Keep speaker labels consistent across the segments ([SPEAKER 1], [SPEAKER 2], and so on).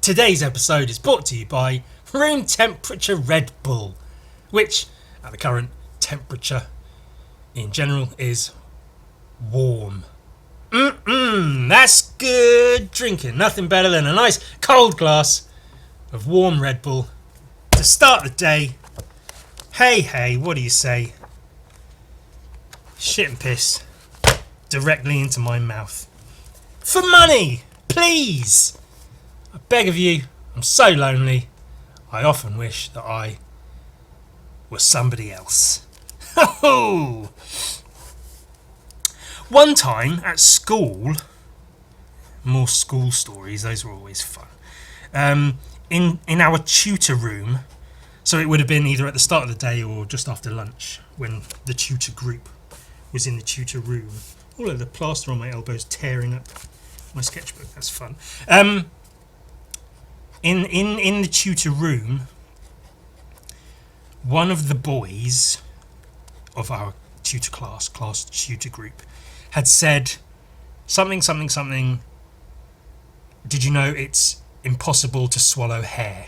[SPEAKER 1] Today's episode is brought to you by room temperature Red Bull, which at the current temperature in general is warm. That's good drinking. Nothing better than a nice cold glass of warm Red Bull to start the day. Hey, what do you say? Shit and piss directly into my mouth. For money, please! I beg of you, I'm so lonely. I often wish that I was somebody else. Ho! One time at school, more school stories, those were always fun. In our tutor room, so it would have been either at the start of the day or just after lunch when the tutor group was in the tutor room. All of the plaster on my elbows tearing up my sketchbook, that's fun. In the tutor room, one of the boys of our tutor class tutor group, had said something. Did you know it's impossible to swallow hair?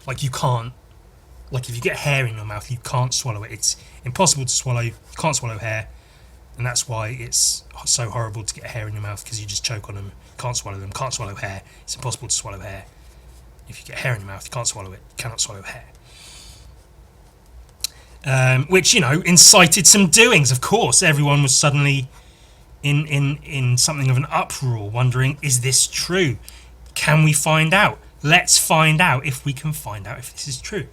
[SPEAKER 1] Like you can't, like if you get hair in your mouth, you can't swallow it. It's impossible to swallow. You can't swallow hair, and that's why it's so horrible to get hair in your mouth, because you just choke on them. Can't swallow them. Can't swallow hair. It's impossible to swallow hair. If you get hair in your mouth, you can't swallow it. You cannot swallow hair. Which, you know, incited some doings. Of course, everyone was suddenly in something of an uproar, wondering, is this true? Can we find out? Let's find out if we can find out if this is true.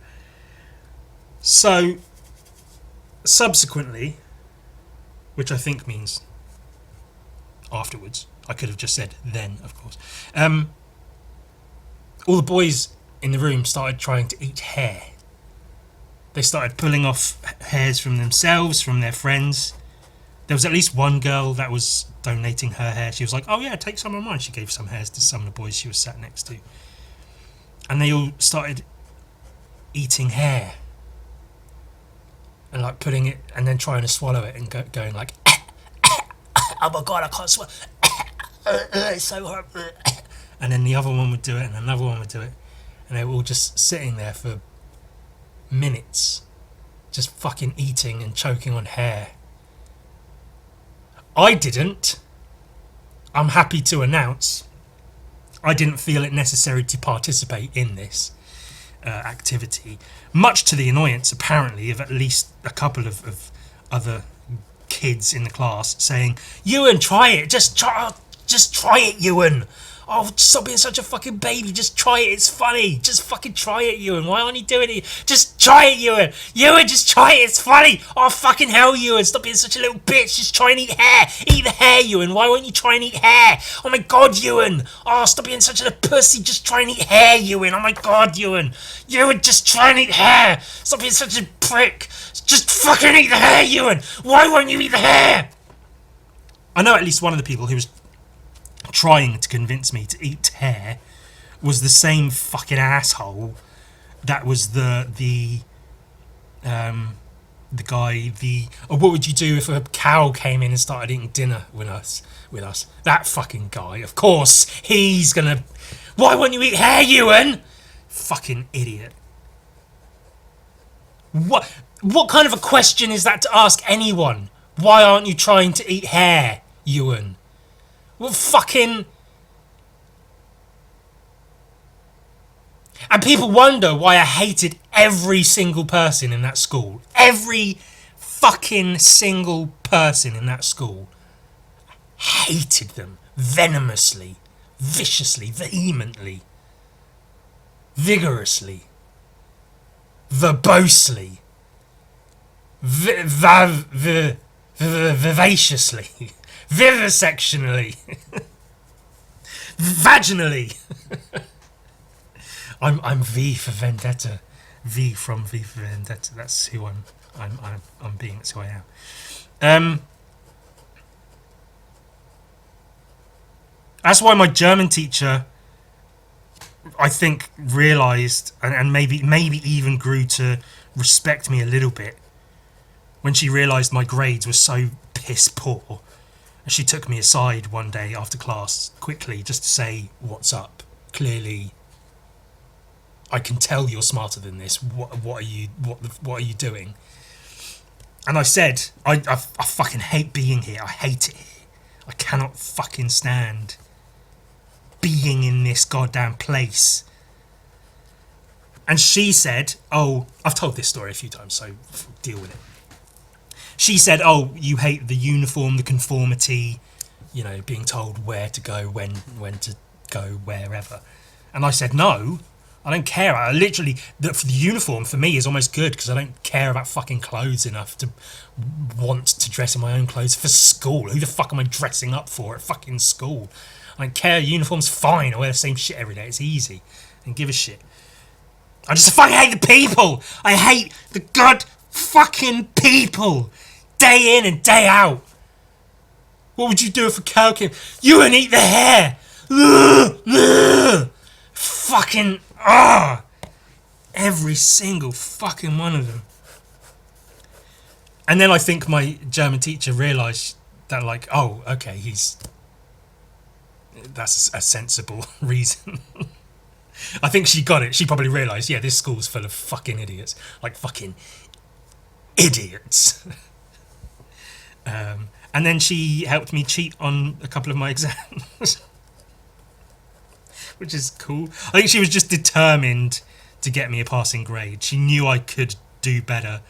[SPEAKER 1] So, subsequently, which I think means afterwards, I could have just said then, of course, all the boys in the room started trying to eat hair. They started pulling off hairs from themselves, from their friends. There was at least one girl that was donating her hair. She was like, oh yeah, take some of mine. She gave some hairs to some of the boys she was sat next to. And they all started eating hair. And like putting it, and then trying to swallow it and going like, oh my god, I can't swallow. It's so horrible. And then the other one would do it, and another one would do it. And they were all just sitting there for minutes, just fucking eating and choking on hair. I didn't. I'm happy to announce I didn't feel it necessary to participate in this activity, much to the annoyance, apparently, of at least a couple of other kids in the class saying, Ewan, try it, just try it, Ewan. Oh, stop being such a fucking baby. Just try it. It's funny. Just fucking try it, Ewan. Why aren't you doing it? Just try it, Ewan. Ewan, just try it. It's funny. Oh, fucking hell, Ewan. Stop being such a little bitch. Just try and eat hair. Eat the hair, Ewan. Why won't you try and eat hair? Oh, my God, Ewan. Oh, stop being such a pussy. Just try and eat hair, Ewan. Oh, my God, Ewan. Ewan, just try and eat hair. Stop being such a prick. Just fucking eat the hair, Ewan. Why won't you eat the hair? I know at least one of the people who was trying to convince me to eat hair was the same fucking asshole that was the guy, what would you do if a cow came in and started eating dinner with us? That fucking guy. Of course, he's gonna... Why won't you eat hair, Ewan? Fucking idiot. What kind of a question is that to ask anyone? Why aren't you trying to eat hair, Ewan? Well, fucking... And people wonder why I hated every single person in that school. Every fucking single person in that school. Hated them venomously, viciously, vehemently, vigorously, verbosely, vivaciously. Vivisectionally. Vaginally. I'm V for Vendetta. V from V for Vendetta. That's who I'm being. That's who I am. That's why my German teacher, I think, realised and maybe even grew to respect me a little bit when she realised my grades were so piss poor. And she took me aside one day after class quickly just to say, what's up? Clearly I can tell you're smarter than this. What are you doing? And I said, I fucking hate being here. I hate it here. I cannot fucking stand being in this goddamn place. And she said, oh, I've told this story a few times, so deal with it. She said, oh, you hate the uniform, the conformity, you know, being told where to go, when to go, wherever. And I said, no, I don't care. I literally, the uniform for me is almost good because I don't care about fucking clothes enough to want to dress in my own clothes for school. Who the fuck am I dressing up for at fucking school? I don't care. Uniform's fine. I wear the same shit every day. It's easy. I don't give a shit. I just fucking hate the people. I hate the god fucking people. Day in and day out. What would you do if a cow came? You would eat the hair. Ugh, ugh. Fucking every single fucking one of them. And then I think my German teacher realised that, like, oh, okay, that's a sensible reason. I think she got it. She probably realised, yeah, this school's full of fucking idiots. Like, fucking idiots. And then she helped me cheat on a couple of my exams. Which is cool. I think she was just determined to get me a passing grade. She knew I could do better.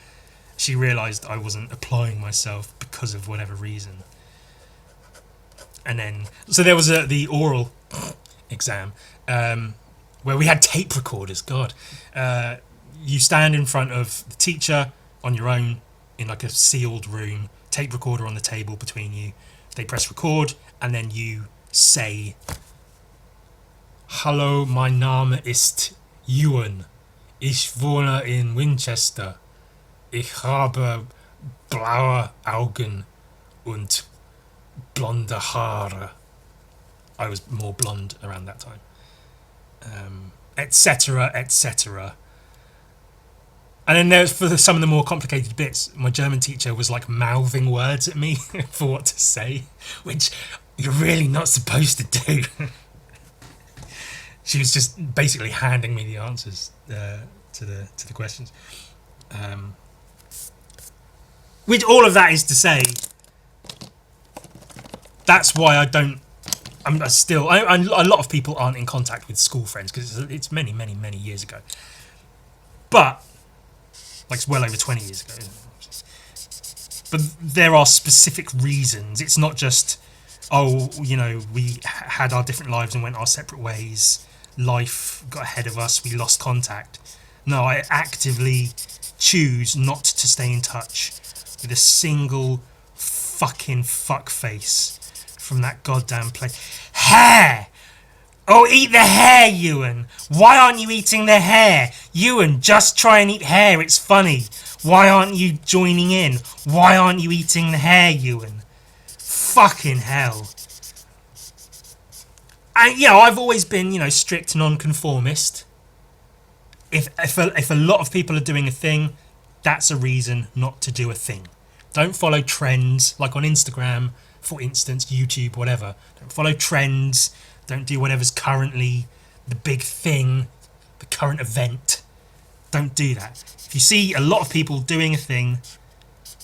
[SPEAKER 1] She realised I wasn't applying myself because of whatever reason. And then, so there was the oral exam, where we had tape recorders. God, you stand in front of the teacher on your own in like a sealed room, tape recorder on the table between you. They press record, and then you say, "Hallo, mein Name ist Ewan. Ich wohne in Winchester. Ich habe blaue Augen und blonde Haare." I was more blonde around that time. Etc., etc. And then there's, for some of the more complicated bits, my German teacher was like mouthing words at me for what to say, which you're really not supposed to do. She was just basically handing me the answers to the questions. Which all of that is to say, that's why I'm still. A lot of people aren't in contact with school friends because it's many, many, many years ago. But like it's well over 20 years ago. But there are specific reasons. It's not just, oh, you know, we had our different lives and went our separate ways. Life got ahead of us. We lost contact. No, I actively choose not to stay in touch with a single fucking fuckface from that goddamn place. Hair! Oh, eat the hair, Ewan! Why aren't you eating the hair? Ewan, just try and eat hair, it's funny. Why aren't you joining in? Why aren't you eating the hair, Ewan? Fucking hell. And, you know, I've always been, you know, strict non-conformist. If a lot of people are doing a thing, that's a reason not to do a thing. Don't follow trends, like on Instagram, for instance, YouTube, whatever. Don't follow trends. Don't do whatever's currently the big thing, the current event. Don't do that. If you see a lot of people doing a thing,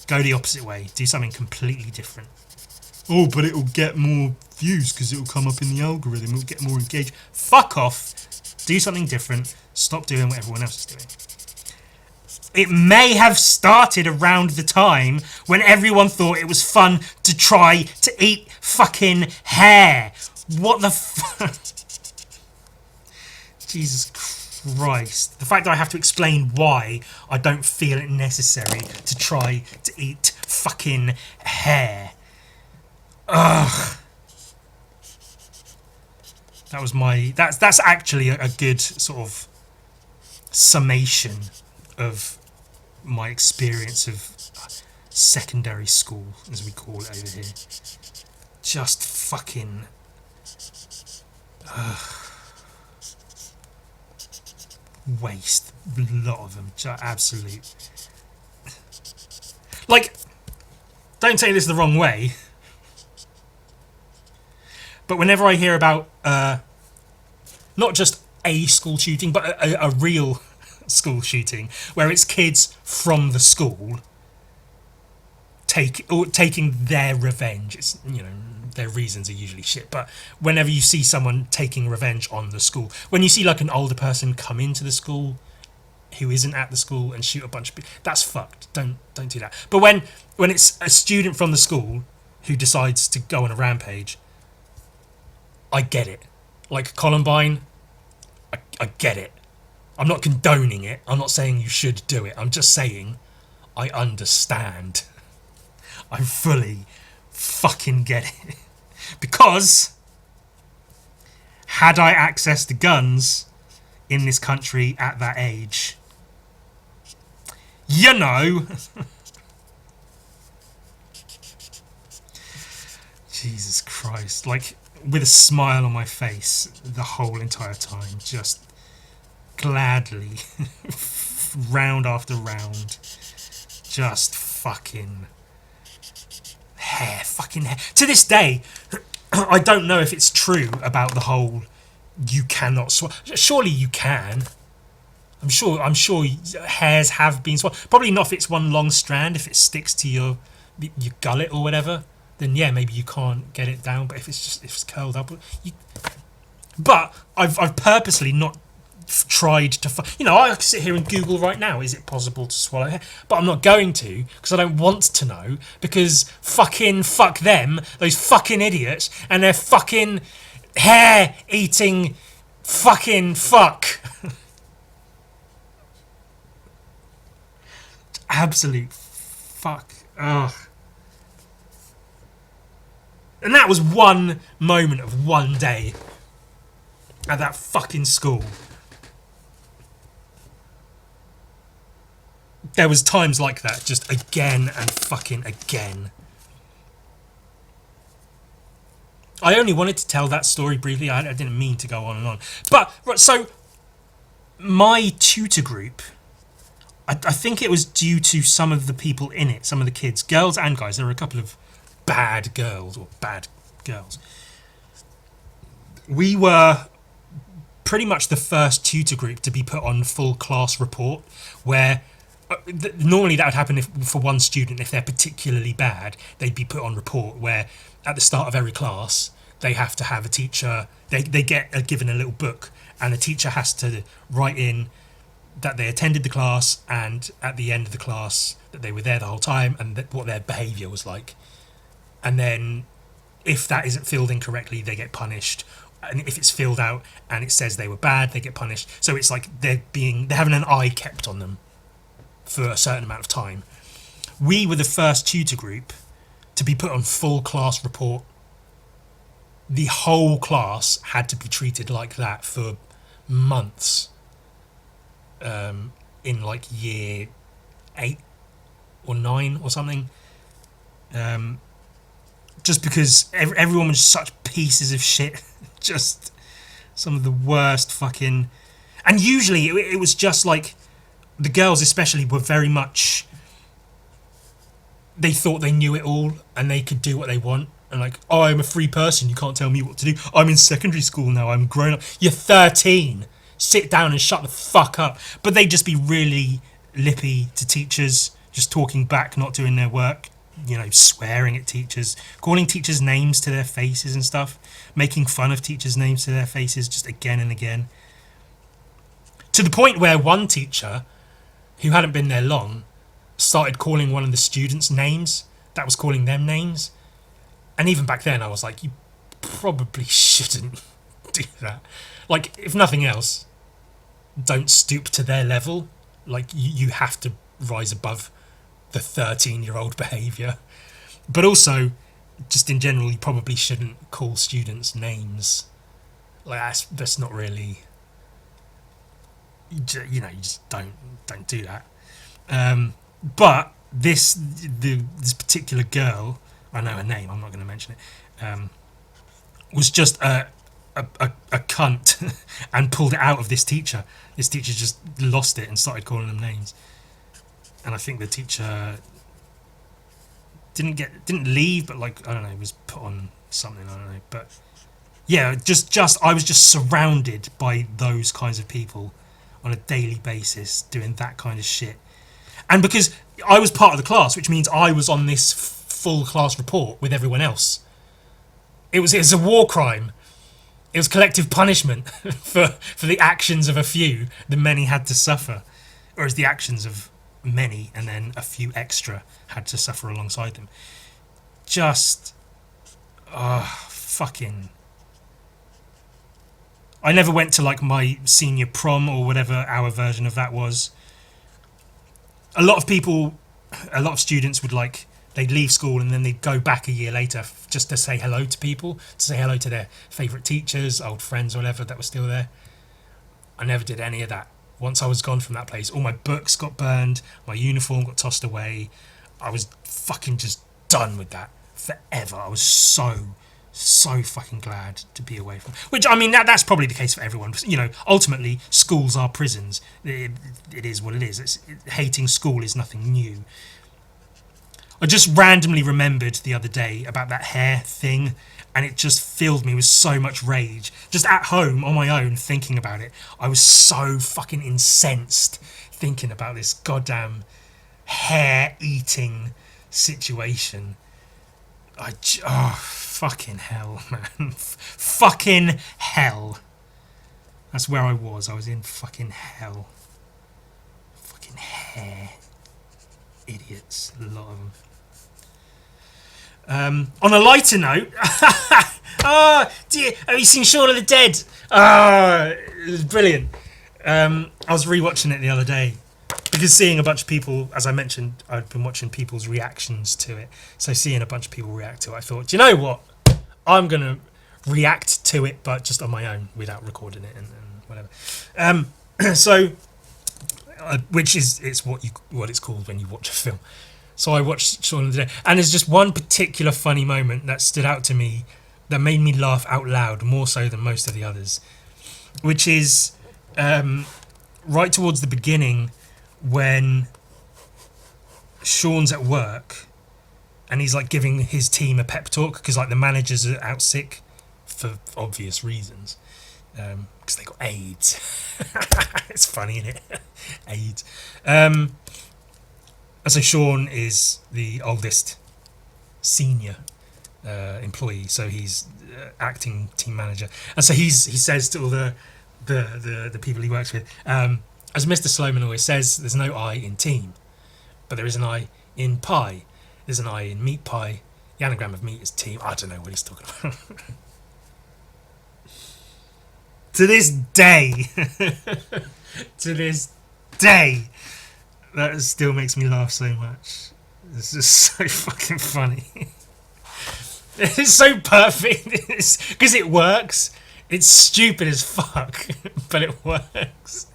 [SPEAKER 1] go the opposite way. Do something completely different. Oh, but it'll get more views because it'll come up in the algorithm. It'll get more engaged. Fuck off. Do something different. Stop doing what everyone else is doing. It may have started around the time when everyone thought it was fun to try to eat fucking hair. What the fuck? Jesus Christ. The fact that I have to explain why I don't feel it necessary to try to eat fucking hair. Ugh. That was my... That's actually a good sort of summation of my experience of secondary school, as we call it over here. Just fucking... waste. A lot of them. Just absolute. Like, don't take this the wrong way, but whenever I hear about not just a school shooting, but a real school shooting where it's kids from the school taking their revenge. It's, you know, their reasons are usually shit, but whenever you see someone taking revenge on the school, when you see like an older person come into the school who isn't at the school and shoot a bunch of people, that's fucked. Don't do that. But when it's a student from the school who decides to go on a rampage, I get it. Like Columbine, I get it. I'm not condoning it. I'm not saying you should do it. I'm just saying I understand. I fully fucking get it. Because had I access to guns in this country at that age, you know. Jesus Christ. Like, with a smile on my face the whole entire time, just gladly, round after round, just fucking hair. To this day, I don't know if it's true about the whole you cannot swallow. Surely you can. I'm sure hairs have been swallowed. Probably not if it's one long strand. If it sticks to your gullet or whatever, then yeah, maybe you can't get it down. But if it's curled up, but I've purposely not tried to. You know, I can sit here and Google right now. Is it possible to swallow hair? But I'm not going to because I don't want to know. Because fuck them, those fucking idiots, and their fucking hair eating fucking fuck. Absolute fuck. Ugh. And that was one moment of one day at that fucking school. There was times like that, just again and fucking again. I only wanted to tell that story briefly. I didn't mean to go on and on. But, right, so, my tutor group, I think it was due to some of the people in it, some of the kids, girls and guys. There were a couple of bad girls. We were pretty much the first tutor group to be put on full class report, where normally that would happen for one student. If they're particularly bad, they'd be put on report, where at the start of every class they have to have a teacher. They get given a little book, and the teacher has to write in that they attended the class, and at the end of the class that they were there the whole time, and what their behaviour was like. And then if that isn't filled in correctly, they get punished. And if it's filled out and it says they were bad, they get punished. So it's like they're having an eye kept on them for a certain amount of time. We were the first tutor group to be put on full class report. The whole class had to be treated like that for months. In like year 8 or 9 or something. Just because everyone was such pieces of shit. Just some of the worst fucking... And usually it was just like... The girls especially were very much... They thought they knew it all and they could do what they want. And like, oh, I'm a free person, you can't tell me what to do. I'm in secondary school now, I'm grown up. You're 13. Sit down and shut the fuck up. But they'd just be really lippy to teachers, just talking back, not doing their work, you know, swearing at teachers, calling teachers names to their faces and stuff, making fun of teachers' names to their faces just again and again. To the point where one teacher, who hadn't been there long, started calling one of the students names that was calling them names. And even back then I was like, you probably shouldn't do that. Like, if nothing else, don't stoop to their level. Like, you have to rise above the 13-year-old behaviour. But also, just in general, you probably shouldn't call students names. Like, that's not really... You know, you just don't do that. But this particular girl, I know her name, I'm not going to mention it, was just a cunt and pulled it out of this teacher. This teacher just lost it and started calling them names. And I think the teacher didn't leave, but like, I don't know, was put on something, I don't know. But yeah, just I was just surrounded by those kinds of people on a daily basis doing that kind of shit. And because I was part of the class, which means I was on this full class report with everyone else. It's a war crime. It was collective punishment for the actions of a few. The many had to suffer, or as the actions of many, and then a few extra had to suffer alongside them. Just, fucking. I never went to like my senior prom or whatever our version of that was. A lot of students would like, they'd leave school and then they'd go back a year later just to say hello to people, to say hello to their favourite teachers, old friends or whatever that were still there. I never did any of that. Once I was gone from that place, all my books got burned, my uniform got tossed away. I was fucking just done with that forever. I was so fucking glad to be away from. Which, I mean, that's probably the case for everyone. You know, ultimately, schools are prisons. It is what it is. Hating school is nothing new. I just randomly remembered the other day about that hair thing, and it just filled me with so much rage. Just at home, on my own, thinking about it, I was so fucking incensed thinking about this goddamn hair-eating situation. Fucking hell, man. Fucking hell. That's where I was. I was in fucking hell. Fucking hair. Idiots. A lot of them. On a lighter note, dear, have you seen Shaun of the Dead? It was brilliant. I was rewatching it the other day because seeing a bunch of people, as I mentioned, I'd been watching people's reactions to it. So seeing a bunch of people react to it, I thought, do you know what? I'm gonna react to it, but just on my own without recording it and whatever. Which is what it's called when you watch a film. So I watched Shaun of the Dead, and there's just one particular funny moment that stood out to me that made me laugh out loud more so than most of the others, which is right towards the beginning when Sean's at work and he's like giving his team a pep talk because like the managers are out sick for obvious reasons because they got AIDS. It's funny, isn't it? AIDS. And so Sean is the oldest senior employee, so he's acting team manager, and so he says to all the people he works with, as Mr. Sloman always says, there's no I in team, but there is an I in pie. There's an I in meat pie. The anagram of meat is team. I don't know what he's talking about. To this day, that still makes me laugh so much. It's just so fucking funny. It's so perfect because it works. It's stupid as fuck, but it works.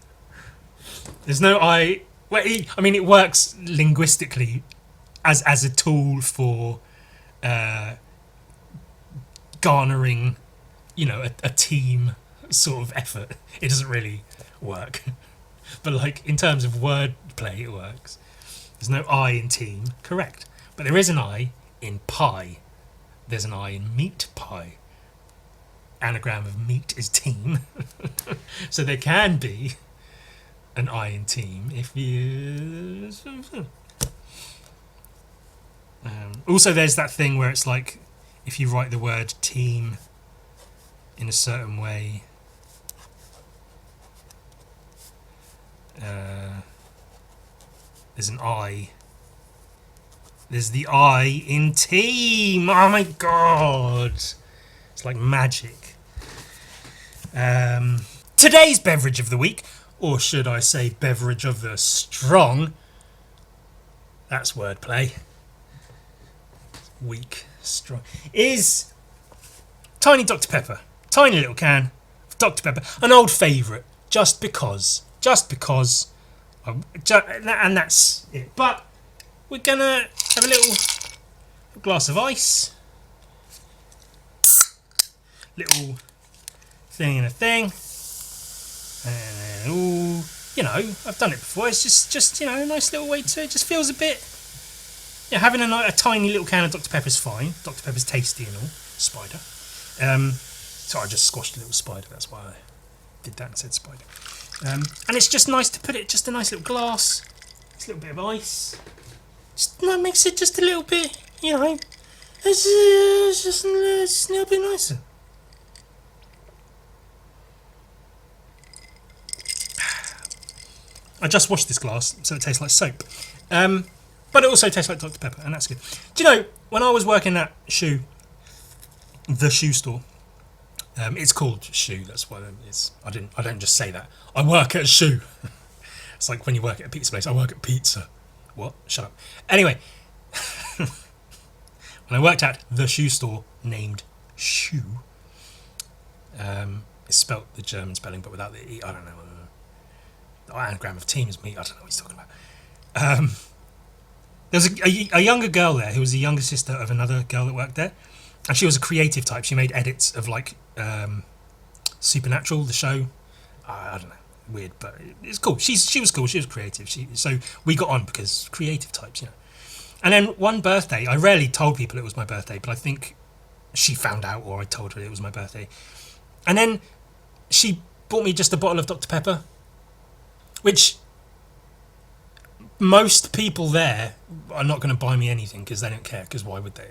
[SPEAKER 1] There's no I. Well, I mean, it works linguistically as a tool for garnering, you know, a team sort of effort. It doesn't really work, but like in terms of wordplay, it works. There's no I in team, correct, but there is an I in pie. There's an I in meat pie. Anagram of meat is team. So there can be an I in team if you... also there's that thing where it's like if you write the word team in a certain way, there's an I. There's the I in team. Oh my god. It's like magic. Today's beverage of the week, or should I say beverage of the strong, that's wordplay, weak, strong, is tiny Dr. Pepper. Tiny little can of Dr. Pepper. An old favourite, just because. And that's it. But we're going to have a little glass of ice. Little thing and a thing. And ooh, you know, I've done it before. It's just you know, a nice little way to. It just feels a bit. Yeah, having a tiny little can of Dr. Pepper's fine. Dr. Pepper's tasty and all. Spider. So I just squashed a little spider. That's why I did that and said spider. And it's just nice to put it, just a nice little glass, just a little bit of ice. That makes it just a little bit, you know, it's just a little bit nicer. I just washed this glass, so it tastes like soap. But it also tastes like Dr. Pepper, and that's good. Do you know, when I was working at the shoe store, it's called Shoe, that's why it's, I don't just say that. I work at a shoe. It's like when you work at a pizza place, I work at pizza. What? Shut up. Anyway, when I worked at the shoe store named Shoe, it's spelt the German spelling, but without the E, I don't know. The anagram of team is me, I don't know what he's talking about. There was a younger girl there who was the younger sister of another girl that worked there, and she was a creative type. She made edits of like Supernatural, the show. I don't know, weird, but it's cool. She was cool. She was creative. So we got on because creative types, you know. And then one birthday, I rarely told people it was my birthday, but I think she found out, or I told her it was my birthday. And then she bought me just a bottle of Dr. Pepper, which most people there are not going to buy me anything because they don't care, because why would they?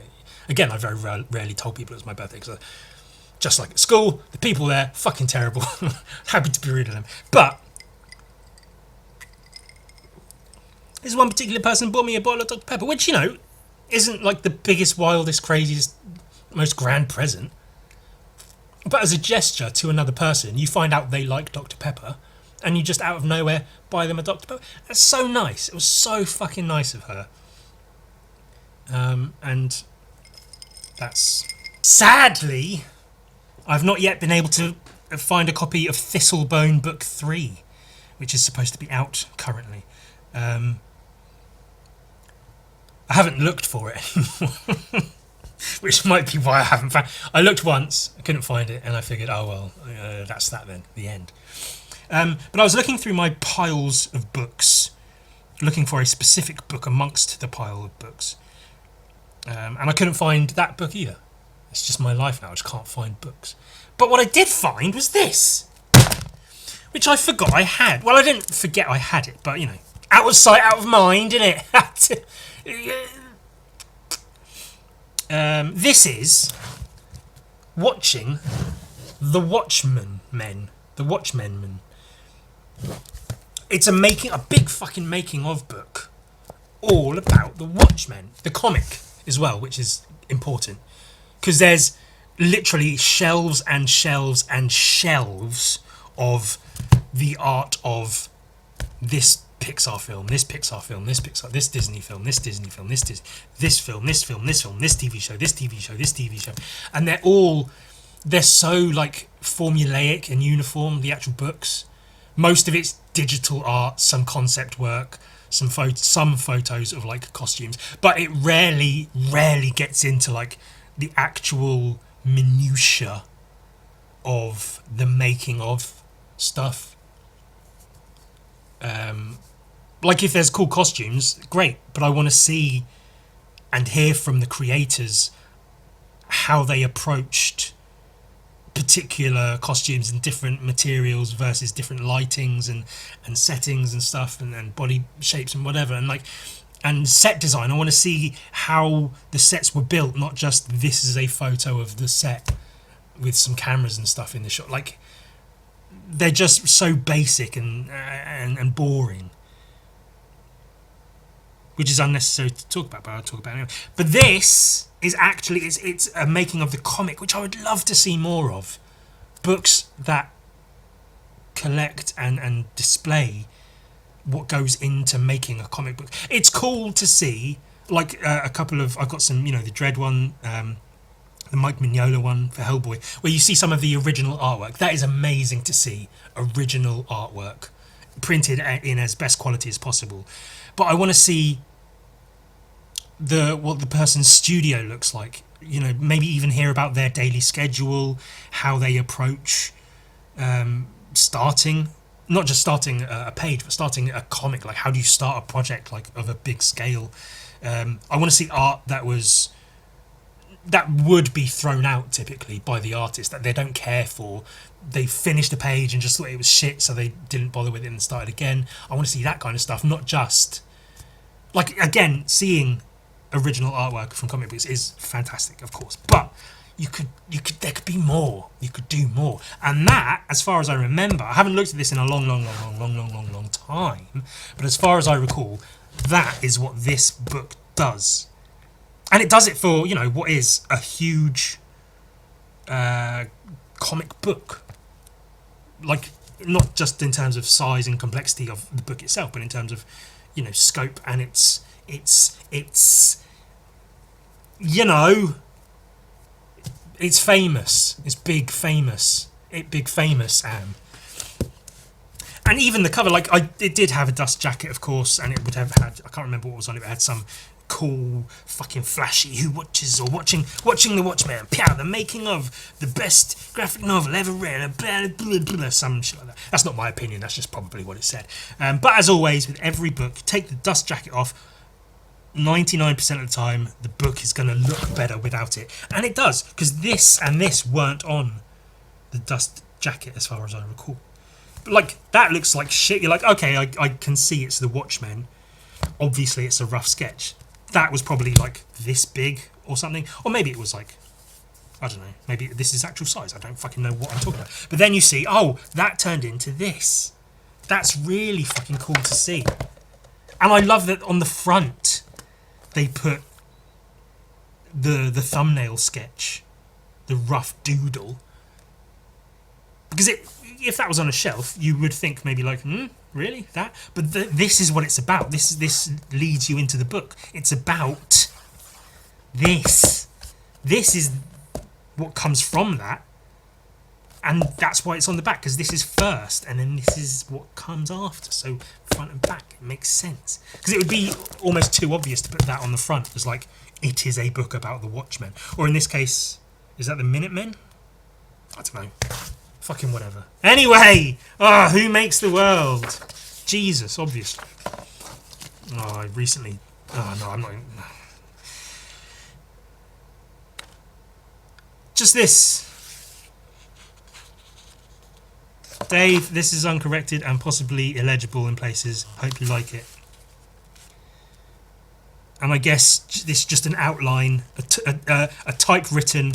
[SPEAKER 1] Again, I very rarely told people it was my birthday because just like at school, the people there, fucking terrible. Happy to be rude to them. But this one particular person bought me a bottle of Dr. Pepper, which, you know, isn't like the biggest, wildest, craziest, most grand present. But as a gesture to another person, you find out they like Dr. Pepper, and you just out of nowhere buy them a Dr. Pepper. That's so nice. It was so fucking nice of her. And that's... Sadly, I've not yet been able to find a copy of Thistlebone Book 3, which is supposed to be out currently. I haven't looked for it anymore, which might be why I haven't found... I looked once, I couldn't find it, and I figured, oh well, that's that then, the end. But I was looking through my piles of books, looking for a specific book amongst the pile of books, and I couldn't find that book either. It's just my life now, I just can't find books. But what I did find was this, which I forgot I had. Well, I didn't forget I had it, but, you know, out of sight, out of mind, innit? This is watching The Watchmen Men. The Watchmen Men. It's a big fucking making of book all about the Watchmen, the comic as well, which is important because there's literally shelves and shelves and shelves of the art of this Pixar film, this Pixar film, this Pixar, this Disney film, this Disney film, this film, this film, this film, this TV show, this TV show, this TV show, and they're so like formulaic and uniform, the actual books. Most of it's digital art, some concept work, some photos of like costumes, but it rarely gets into like the actual minutiae of the making of stuff. Like if there's cool costumes, great, but I want to see and hear from the creators how they approached particular costumes and different materials versus different lightings and settings and stuff and body shapes and whatever, and set design. I want to see how the sets were built, not just this is a photo of the set with some cameras and stuff in the shot. Like, they're just so basic and boring, which is unnecessary to talk about, but I'll talk about it anyway. But this is actually, it's a making of the comic, which I would love to see more of. Books that collect and display what goes into making a comic book. It's cool to see, like a couple of, I've got some, you know, the Dread one, the Mike Mignola one for Hellboy, where you see some of the original artwork. That is amazing to see, original artwork, printed in as best quality as possible. But I want to see what the person's studio looks like. You know, maybe even hear about their daily schedule, how they approach starting, not just starting a page, but starting a comic. Like, how do you start a project like of a big scale? I want to see art that was that would be thrown out typically by the artist, that they don't care for. They finished a page and just thought it was shit, so they didn't bother with it and started again. I want to see that kind of stuff, not just like, again, seeing original artwork from comic books is fantastic, of course, but there could be more. You could do more, and that, as far as I remember, I haven't looked at this in a long time, but as far as I recall, that is what this book does. And it does it for, you know, what is a huge comic book. Like, not just in terms of size and complexity of the book itself, but in terms of, you know, scope, and it's you know, it's famous. It's big famous. And even the cover, like, it did have a dust jacket, of course, and it would have had, I can't remember what was on it, but it had some cool, fucking flashy, who watches or watching the Watchmen, pow, the making of the best graphic novel ever read, blah, blah, blah, some shit like that. That's not my opinion, that's just probably what it said. But as always, with every book, take the dust jacket off, 99% of the time, the book is going to look better without it. And it does, because this and this weren't on the dust jacket, as far as I recall. But, like, that looks like shit. You're like, okay, I can see it's the Watchmen. Obviously, it's a rough sketch. That was probably like this big or something, or maybe it was like, I don't know, maybe this is actual size. I don't fucking know what I'm talking about. But then you see, oh, that turned into this. That's really fucking cool to see. And I love that on the front they put the thumbnail sketch, the rough doodle, because if that was on a shelf, you would think maybe like, really, that? But this is what it's about. This leads you into the book. It's about this. This is what comes from that, and that's why it's on the back, because this is first, and then this is what comes after. So front and back, it makes sense. Because it would be almost too obvious to put that on the front as like, it is a book about the Watchmen, or in this case, is that the Minutemen? I don't know. Fucking whatever. Anyway, who makes the world? Jesus, obviously. Oh, I recently... Oh, no, I'm not... Just this. Dave, this is uncorrected and possibly illegible in places. Hope you like it. And I guess this is just an outline, a typewritten...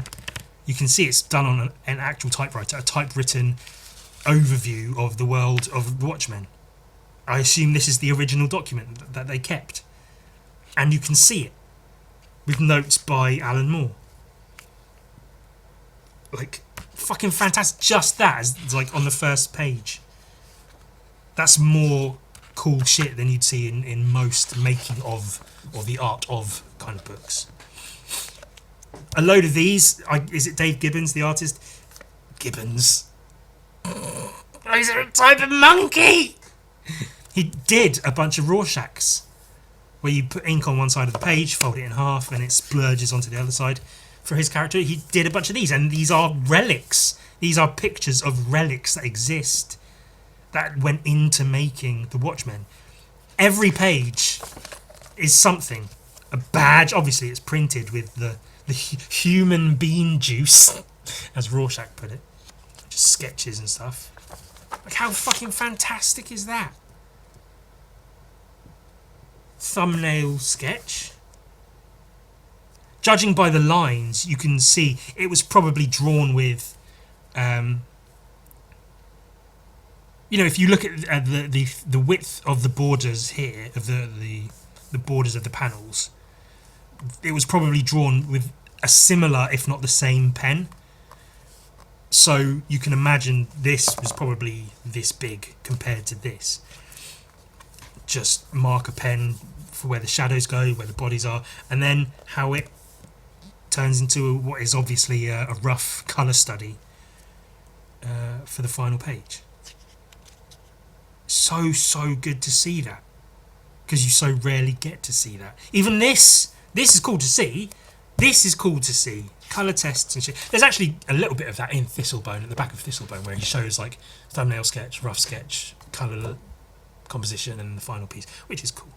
[SPEAKER 1] You can see it's done on an actual typewriter, a typewritten overview of the world of the Watchmen. I assume this is the original document that they kept. And you can see it, with notes by Alan Moore. Like, fucking fantastic. Just that is like on the first page. That's more cool shit than you'd see in most making of, or the art of, kind of books. A load of these. Is it Dave Gibbons, the artist? Gibbons. He's a type of monkey! He did a bunch of Rorschachs, where you put ink on one side of the page, fold it in half, and it splurges onto the other side. For his character, he did a bunch of these, and these are relics. These are pictures of relics that exist, that went into making the Watchmen. Every page is something. A badge, obviously it's printed with the human bean juice, as Rorschach put it. Just sketches and stuff. Like, how fucking fantastic is that? Thumbnail sketch. Judging by the lines, you can see it was probably drawn with, you know, if you look at the width of the borders here, of the borders of the panels, it was probably drawn with a similar, if not the same, pen. So you can imagine this was probably this big compared to this. Just marker pen for where the shadows go, where the bodies are, and then how it turns into what is obviously a rough colour study for the final page. So good to see that, because you so rarely get to see that. Even this is cool to see. This is cool to see. Colour tests and shit. There's actually a little bit of that in Thistlebone, at the back of Thistlebone, where he shows like thumbnail sketch, rough sketch, colour composition, and the final piece, which is cool.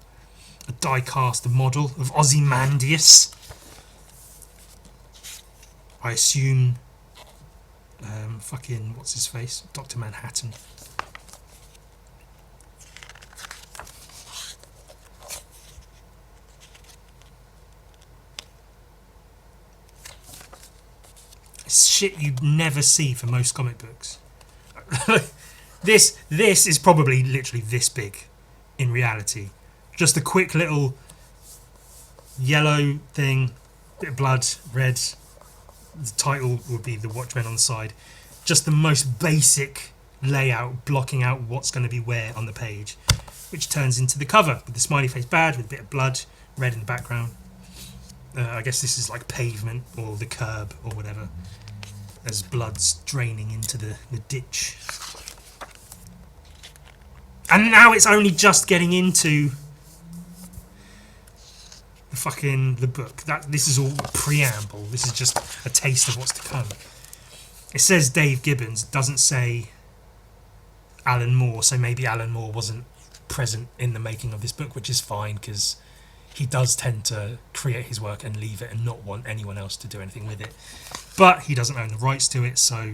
[SPEAKER 1] A die-cast model of Ozymandias. I assume fucking what's his face, Dr. Manhattan. It's shit you'd never see for most comic books. This is probably literally this big in reality. Just a quick little yellow thing, bit of blood, red. The title would be The Watchmen on the side. Just the most basic layout, blocking out what's going to be where on the page, which turns into the cover with the smiley face badge with a bit of blood, red in the background. I guess this is like pavement or the curb or whatever, as blood's draining into the ditch. And now it's only just getting into the book. This is all preamble. This is just a taste of what's to come. It says Dave Gibbons, doesn't say Alan Moore, so maybe Alan Moore wasn't present in the making of this book, which is fine because he does tend to create his work and leave it and not want anyone else to do anything with it. But he doesn't own the rights to it, so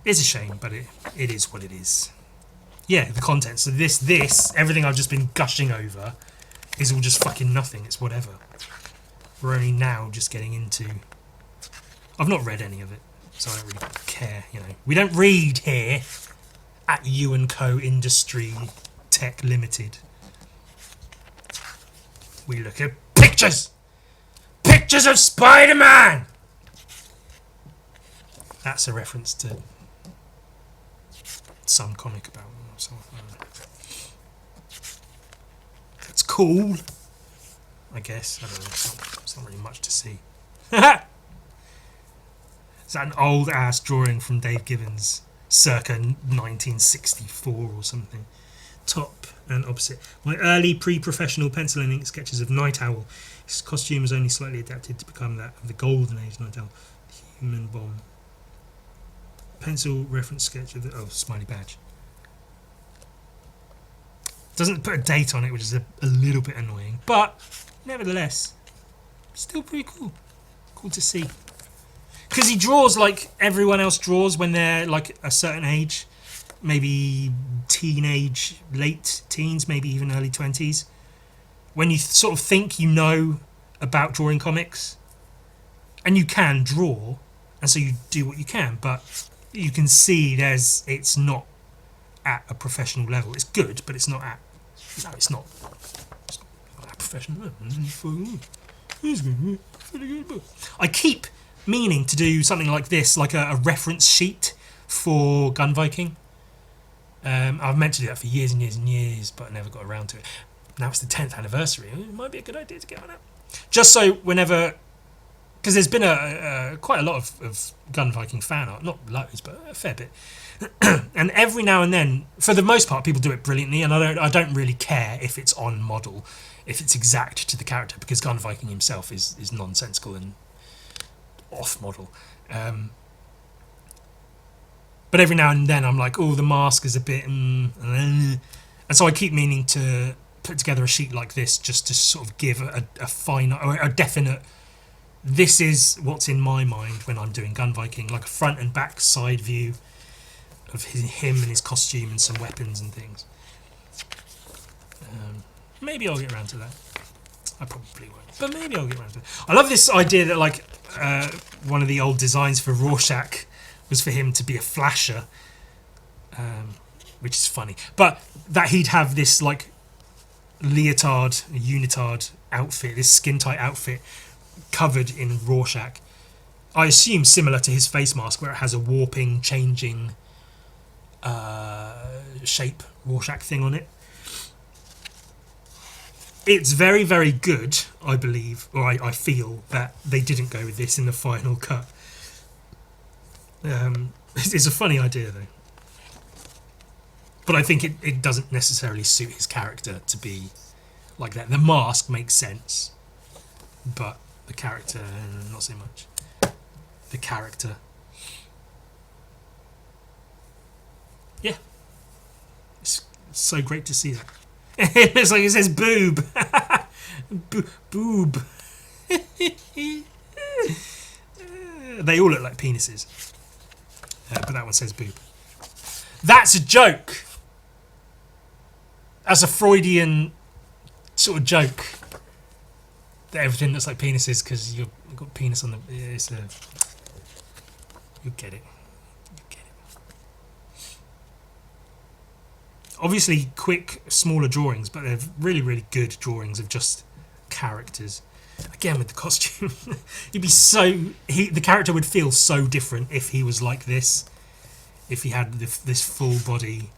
[SPEAKER 1] it's a shame, but it is what it is. Yeah, the content. So this, everything I've just been gushing over is all just fucking nothing. It's whatever. We're only now just getting into... I've not read any of it, so I don't really care, you know. We don't read here at Ewan Co. Industry Tech Limited. We look at pictures! Pictures of Spider-Man! That's a reference to some comic about him or something. That's cool, I guess. I don't know, it's not really much to see. Is that an old ass drawing from Dave Gibbons circa 1964 or something? Top and opposite. My early pre-professional pencil and ink sketches of Night Owl. His costume was only slightly adapted to become that of the Golden Age Night Owl. The Human Bomb. Pencil reference sketch of the smiley badge. Doesn't put a date on it, which is a little bit annoying, but nevertheless, still pretty cool. Cool to see. Because he draws like everyone else draws when they're like a certain age, maybe teenage, late teens, maybe even early 20s. When you sort of think you know about drawing comics, and you can draw, and so you do what you can, but you can see it's not at a professional level. It's good, but it's not at... No, it's not at a professional level. I keep meaning to do something like this, like a reference sheet for Gun Viking. I've meant to do that for years and years and years, but I never got around to it. Now it's the 10th anniversary. It might be a good idea to get one out. Just so whenever... Because there's been quite a lot of Gun Viking fan art. Not loads, but a fair bit. And every now and then, for the most part, people do it brilliantly, and I don't really care if it's on model, if it's exact to the character, because Gun Viking himself is nonsensical and off model. But every now and then I'm like, oh, the mask is a bit... And so I keep meaning to put together a sheet like this just to sort of give a fine, or a definite... This is what's in my mind when I'm doing Gun Viking, like a front and back side view of him and his costume and some weapons and things. Maybe I'll get around to that. I probably won't, but maybe I'll get around to it. I love this idea that like one of the old designs for Rorschach was for him to be a flasher, which is funny. But that he'd have this like leotard, unitard outfit, this skin tight outfit covered in Rorschach. I assume similar to his face mask, where it has a warping, changing shape Rorschach thing on it. It's very, very good, I believe, or I feel that they didn't go with this in the final cut. It's a funny idea, though. But I think it doesn't necessarily suit his character to be like that. The mask makes sense, but the character, not so much. The character. Yeah. It's so great to see that. It's like it says boob. Boob. They all look like penises. But that one says boob. That's a joke. That's a Freudian sort of joke. That everything looks like penises because you've got penis on the... It's a... You get it. You get it. Obviously, quick, smaller drawings, but they're really, really good drawings of just characters. Again, with the costume, he'd be so... the character would feel so different if he was like this. If he had this full body,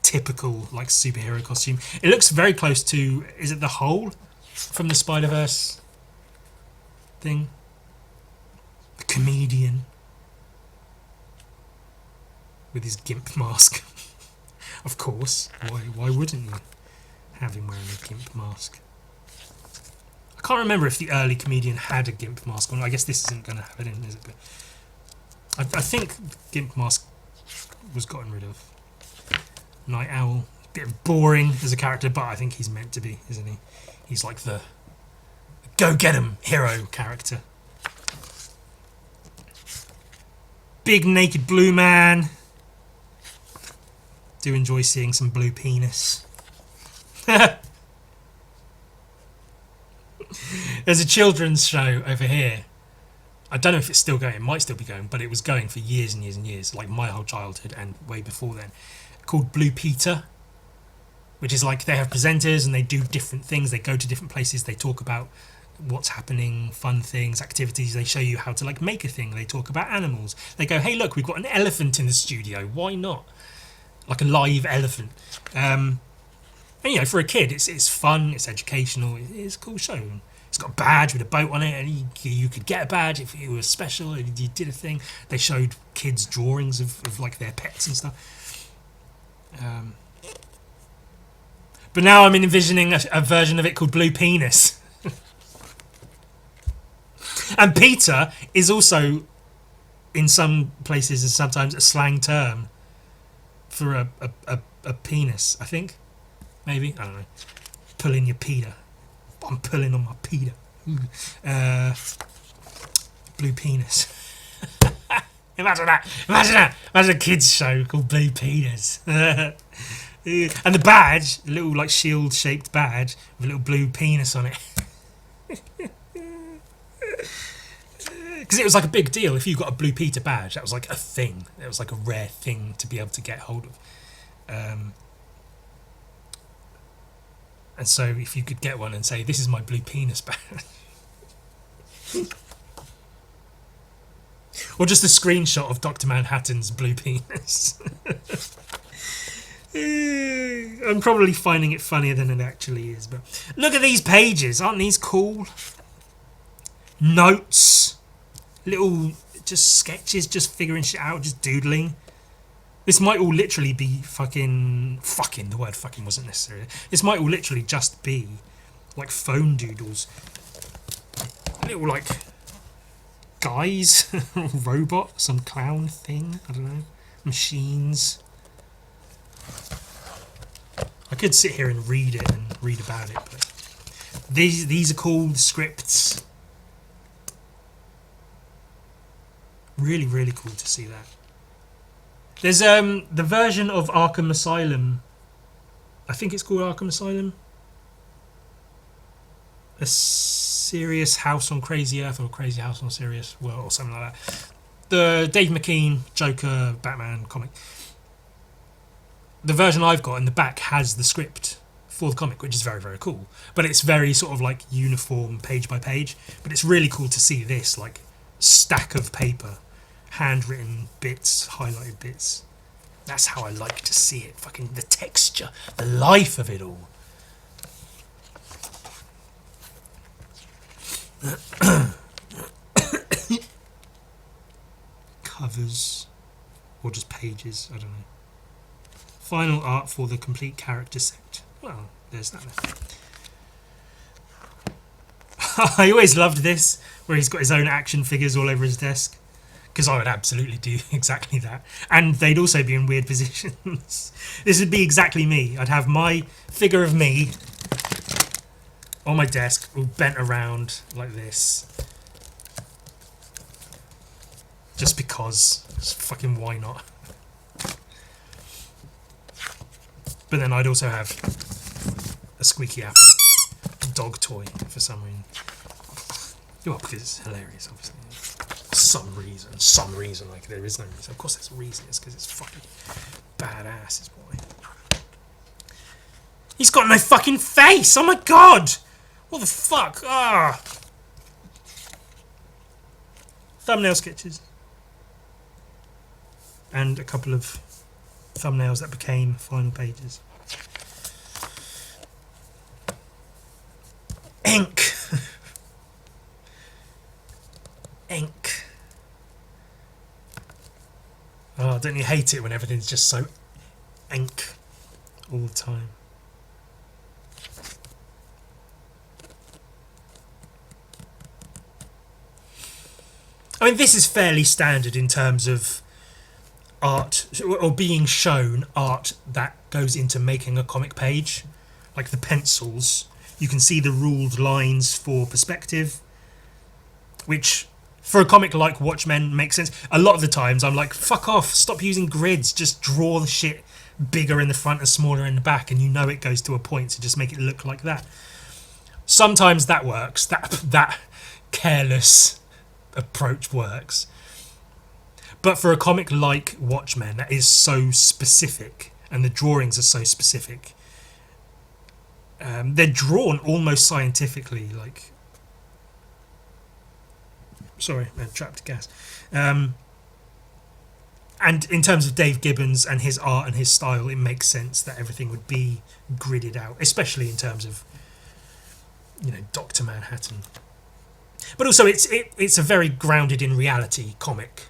[SPEAKER 1] typical like superhero costume. It looks very close to... Is it the Hole from the Spider-Verse thing? The comedian with his gimp mask. Of course. Why wouldn't you have him wearing a gimp mask? I can't remember if the early comedian had a gimp mask on. I guess this isn't going to have it in, is it? But I think the gimp mask was gotten rid of. Night Owl. A bit boring as a character, but I think he's meant to be, isn't he? He's like the go-get-'em hero character. Big naked blue man. Do enjoy seeing some blue penis. There's a children's show over here. I don't know if it's still going. It might still be going, but it was going for years and years and years, like my whole childhood and way before then, called Blue Peter, which is like they have presenters and they do different things. They go to different places. They talk about what's happening, fun things, activities. They show you how to like make a thing. They talk about animals. They go, hey, look, we've got an elephant in the studio. Why not? Like a live elephant. And, you know, for a kid, it's fun, it's educational, it's a cool show. It's got a badge with a boat on it, and you could get a badge if you were special, and you did a thing. They showed kids drawings of like their pets and stuff. But now I'm envisioning a version of it called Blue Penis. And Peter is also, in some places and sometimes, a slang term for a penis, I think. Maybe, I don't know. Pulling your Peter. I'm pulling on my Peter. Blue Penis. Imagine that. Imagine that. Imagine a kids show called Blue Penis. And the badge, a little like shield shaped badge with a little blue penis on it. Because it was like a big deal if you got a Blue Peter badge. That was like a thing. It was like a rare thing to be able to get hold of. And so if you could get one and say, this is my Blue Penis badge. Or just a screenshot of Dr. Manhattan's blue penis. I'm probably finding it funnier than it actually is. But look at these pages. Aren't these cool? Notes. Little just sketches, just figuring shit out, just doodling. This might all literally be fucking, the word fucking wasn't necessary. This might all literally just be like phone doodles. Little like guys, robot, some clown thing, I don't know, machines. I could sit here and read it and read about it, but these are called scripts. Really, really cool to see that. There's the version of Arkham Asylum. I think it's called Arkham Asylum. A Serious House on Crazy Earth or Crazy House on Serious World or something like that. The Dave McKean Joker Batman comic. The version I've got in the back has the script for the comic, which is very, very cool. But it's very sort of like uniform page by page. But it's really cool to see this like stack of paper. Handwritten bits, highlighted bits. That's how I like to see it. Fucking the texture, the life of it all. Covers. Or just pages, I don't know. Final art for the complete character set. Well, there's that. I always loved this, where he's got his own action figures all over his desk. Because I would absolutely do exactly that. And they'd also be in weird positions. This would be exactly me. I'd have my figure of me on my desk, all bent around like this. Just because. Just fucking why not? But then I'd also have a squeaky apple dog toy for some reason. Well, because it's hilarious, obviously. Some reason, like there is no reason. Of course there's a reason, it's because it's fucking badass, is why. He's got no fucking face! Oh my god! What the fuck? Ah! Thumbnail sketches. And a couple of thumbnails that became final pages. Ink! Ink. Oh, don't you hate it when everything's just so ink all the time? I mean, this is fairly standard in terms of art, or being shown art that goes into making a comic page. Like the pencils, you can see the ruled lines for perspective, which for a comic like Watchmen makes sense. A lot of the times I'm like, fuck off, stop using grids, just draw the shit bigger in the front and smaller in the back, and you know it goes to a point, so just make it look like that. Sometimes that works, that careless approach works. But for a comic like Watchmen that is so specific, and the drawings are so specific, they're drawn almost scientifically, like... Sorry, I trapped gas. And in terms of Dave Gibbons and his art and his style, it makes sense that everything would be gridded out, especially in terms of, you know, Dr. Manhattan. But also, it's a very grounded in reality comic.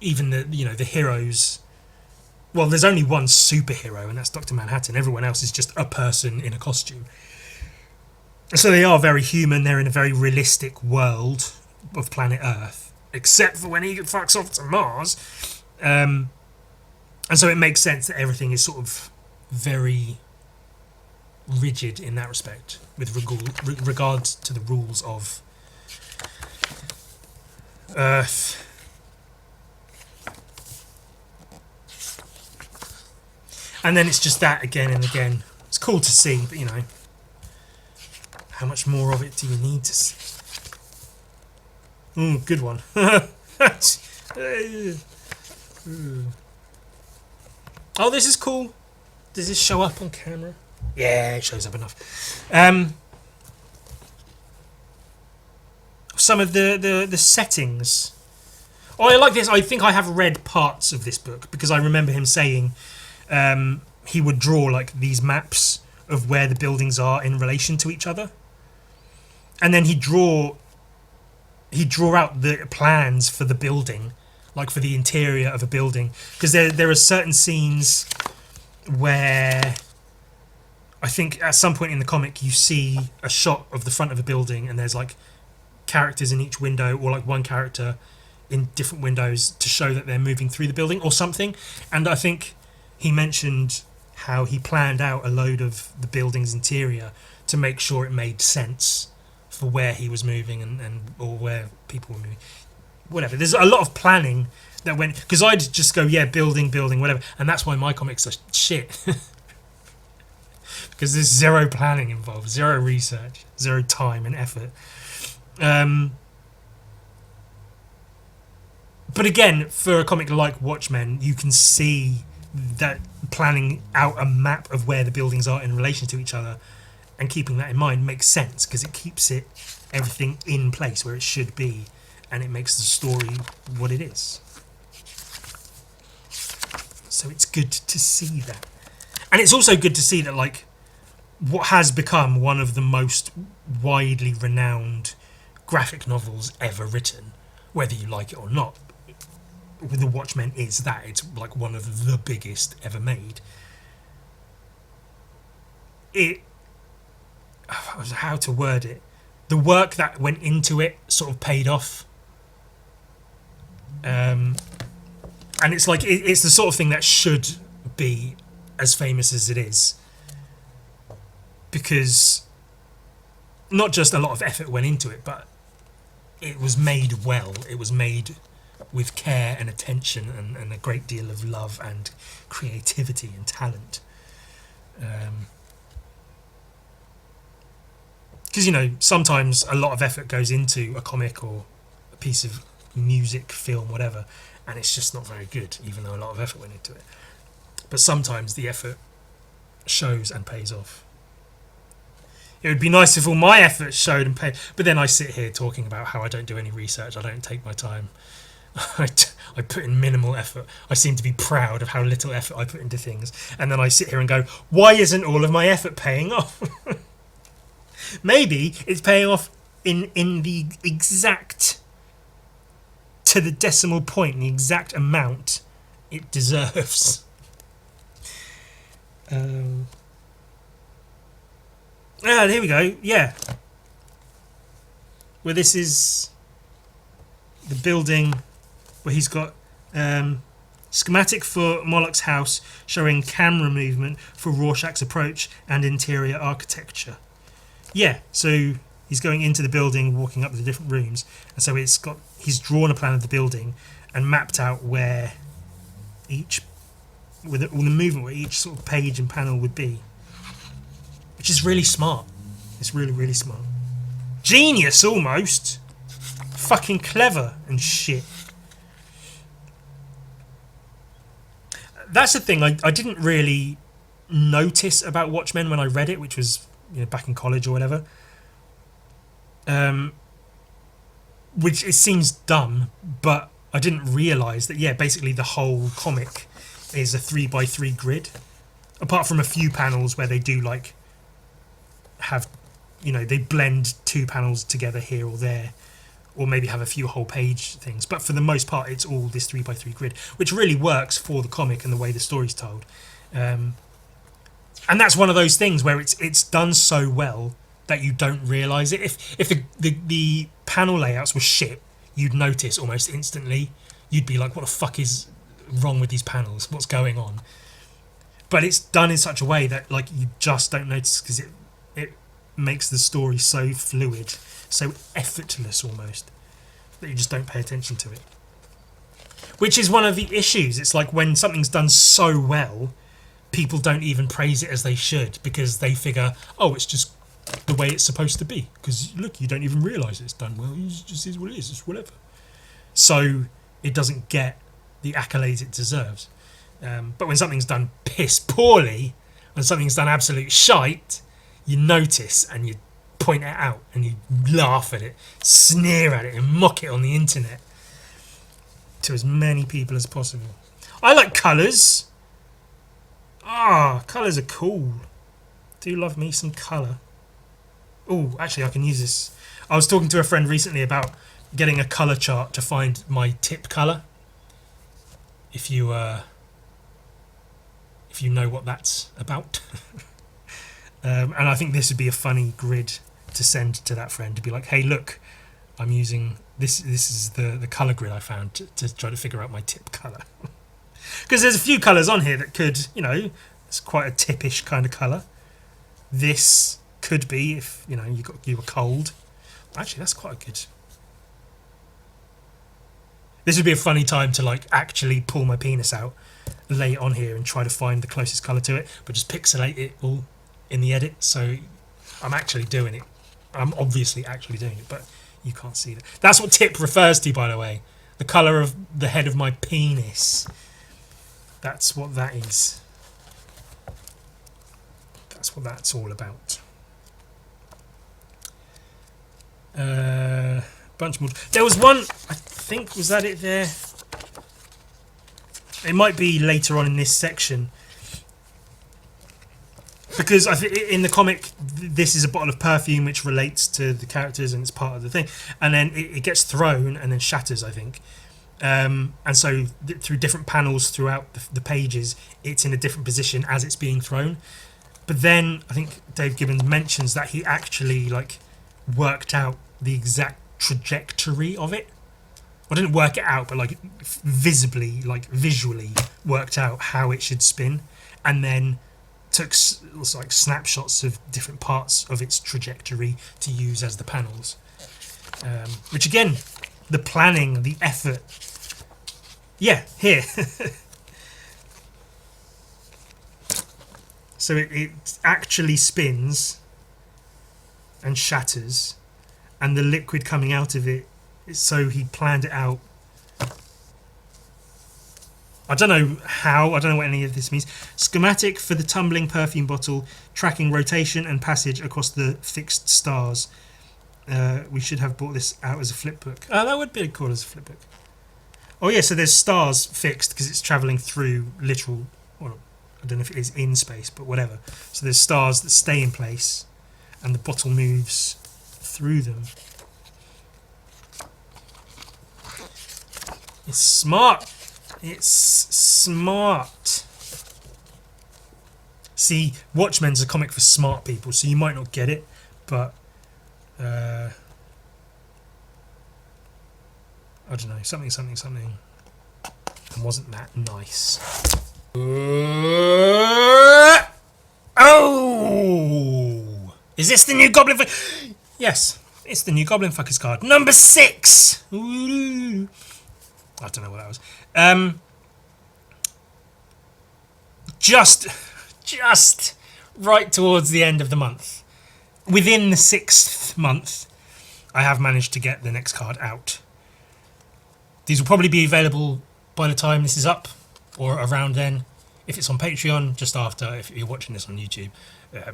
[SPEAKER 1] Even the heroes. Well, there's only one superhero, and that's Dr. Manhattan. Everyone else is just a person in a costume. So they are very human. They're in a very realistic world of planet Earth, except for when he fucks off to Mars. And so it makes sense that everything is sort of very rigid in that respect, with regard to the rules of Earth. And then it's just that again and again. It's cool to see, but you know, how much more of it do you need to see? Good one. Oh, this is cool. Does this show up on camera? Yeah, it shows up enough. Some of the settings. Oh, I like this. I think I have read parts of this book because I remember him saying he would draw like these maps of where the buildings are in relation to each other, and then he'd draw out the plans for the building, like for the interior of a building, because there are certain scenes where I think at some point in the comic you see a shot of the front of a building and there's like characters in each window, or like one character in different windows to show that they're moving through the building or something. And I think he mentioned how he planned out a load of the building's interior to make sure it made sense for where he was moving and or where people were moving. Whatever. There's a lot of planning that went, because I'd just go, yeah, building, whatever, and that's why my comics are shit. Because there's zero planning involved, zero research, zero time and effort. But again, for a comic like Watchmen, you can see that planning out a map of where the buildings are in relation to each other and keeping that in mind makes sense, because it keeps everything in place where it should be, and it makes the story what it is. So it's good to see that. And it's also good to see that, like, what has become one of the most widely renowned graphic novels ever written, whether you like it or not, The Watchmen is that. It's like one of the biggest ever made. How to word it? The work that went into it sort of paid off. And it's like, it's the sort of thing that should be as famous as it is. Because not just a lot of effort went into it, but it was made well. It was made with care and attention and a great deal of love and creativity and talent. Because, you know, sometimes a lot of effort goes into a comic or a piece of music, film, whatever, and it's just not very good, even though a lot of effort went into it. But sometimes the effort shows and pays off. It would be nice if all my efforts showed and paid, but then I sit here talking about how I don't do any research, I don't take my time. I put in minimal effort. I seem to be proud of how little effort I put into things. And then I sit here and go, why isn't all of my effort paying off? Maybe it's paying off in the exact, to the decimal point, the exact amount it deserves. Here we go. Yeah. Where this is the building where he's got schematic for Moloch's house showing camera movement for Rorschach's approach and interior architecture. Yeah, so he's going into the building, walking up the different rooms, and so he's drawn a plan of the building and mapped out where each, with all the movement, where each sort of page and panel would be, which is really smart. It's really, really smart. Genius, almost. Fucking clever and shit. That's the thing I didn't really notice about Watchmen when I read it, which was, you know, back in college or whatever. Which it seems dumb, but I didn't realise that, yeah, basically the whole comic is a 3x3 grid. Apart from a few panels where they do, like, have, you know, they blend two panels together here or there, or maybe have a few whole page things. But for the most part, it's all this 3x3 grid, which really works for the comic and the way the story's told. And that's one of those things where it's done so well that you don't realise it. If the panel layouts were shit, you'd notice almost instantly. You'd be like, what the fuck is wrong with these panels? What's going on? But it's done in such a way that, like, you just don't notice, because it makes the story so fluid, so effortless almost, that you just don't pay attention to it. Which is one of the issues. It's like when something's done so well, people don't even praise it as they should, because they figure, oh, it's just the way it's supposed to be. Because, look, you don't even realise it's done well. It just is what it is. It's whatever. So it doesn't get the accolades it deserves. But when something's done piss poorly, when something's done absolute shite, you notice and you point it out and you laugh at it, sneer at it and mock it on the internet to as many people as possible. I like colours. Colours are cool. Do love me some colour. Oh, actually I can use this. I was talking to a friend recently about getting a colour chart to find my tip colour. If you know what that's about. And I think this would be a funny grid to send to that friend, to be like, hey, look, I'm using this is the colour grid I found to try to figure out my tip colour. Because there's a few colours on here that could, you know, it's quite a tippish kind of colour. This could be if, you know, you were cold. Actually, that's quite a good. This would be a funny time to, like, actually pull my penis out, lay it on here and try to find the closest colour to it, but just pixelate it all in the edit, so I'm actually doing it. I'm obviously actually doing it, but you can't see that. That's what tip refers to, by the way. The colour of the head of my penis. That's what that is. That's what that's all about. Bunch more. There was one, I think, was that it there? It might be later on in this section. Because I think in the comic, this is a bottle of perfume which relates to the characters and it's part of the thing. And then it gets thrown and then shatters, I think. And so through different panels throughout the pages, it's in a different position as it's being thrown. But then I think Dave Gibbons mentions that he actually, like, worked out the exact trajectory of it. I didn't work it out, but, like, visually worked out how it should spin. And then took like snapshots of different parts of its trajectory to use as the panels. Which again, the planning, the effort. Yeah, here. So it actually spins and shatters, and the liquid coming out of it, so he planned it out. I don't know how, I don't know what any of this means. Schematic for the tumbling perfume bottle, tracking rotation and passage across the fixed stars. We should have brought this out as a flipbook. Oh, that would be cool as a flipbook. Oh yeah, so there's stars fixed because it's travelling through literal, well, I don't know if it is in space, but whatever. So there's stars that stay in place and the bottle moves through them. It's smart. It's smart. See, Watchmen's a comic for smart people, so you might not get it, but I don't know, something. And wasn't that nice? Oh! Is this the new Goblin? Yes, it's the new Goblin Fuckers card, number 6. Ooh. I don't know what that was. Just right towards the end of the month, within the 6th month, I have managed to get the next card out. These will probably be available by the time this is up, or around then. If it's on Patreon, just after. If you're watching this on YouTube,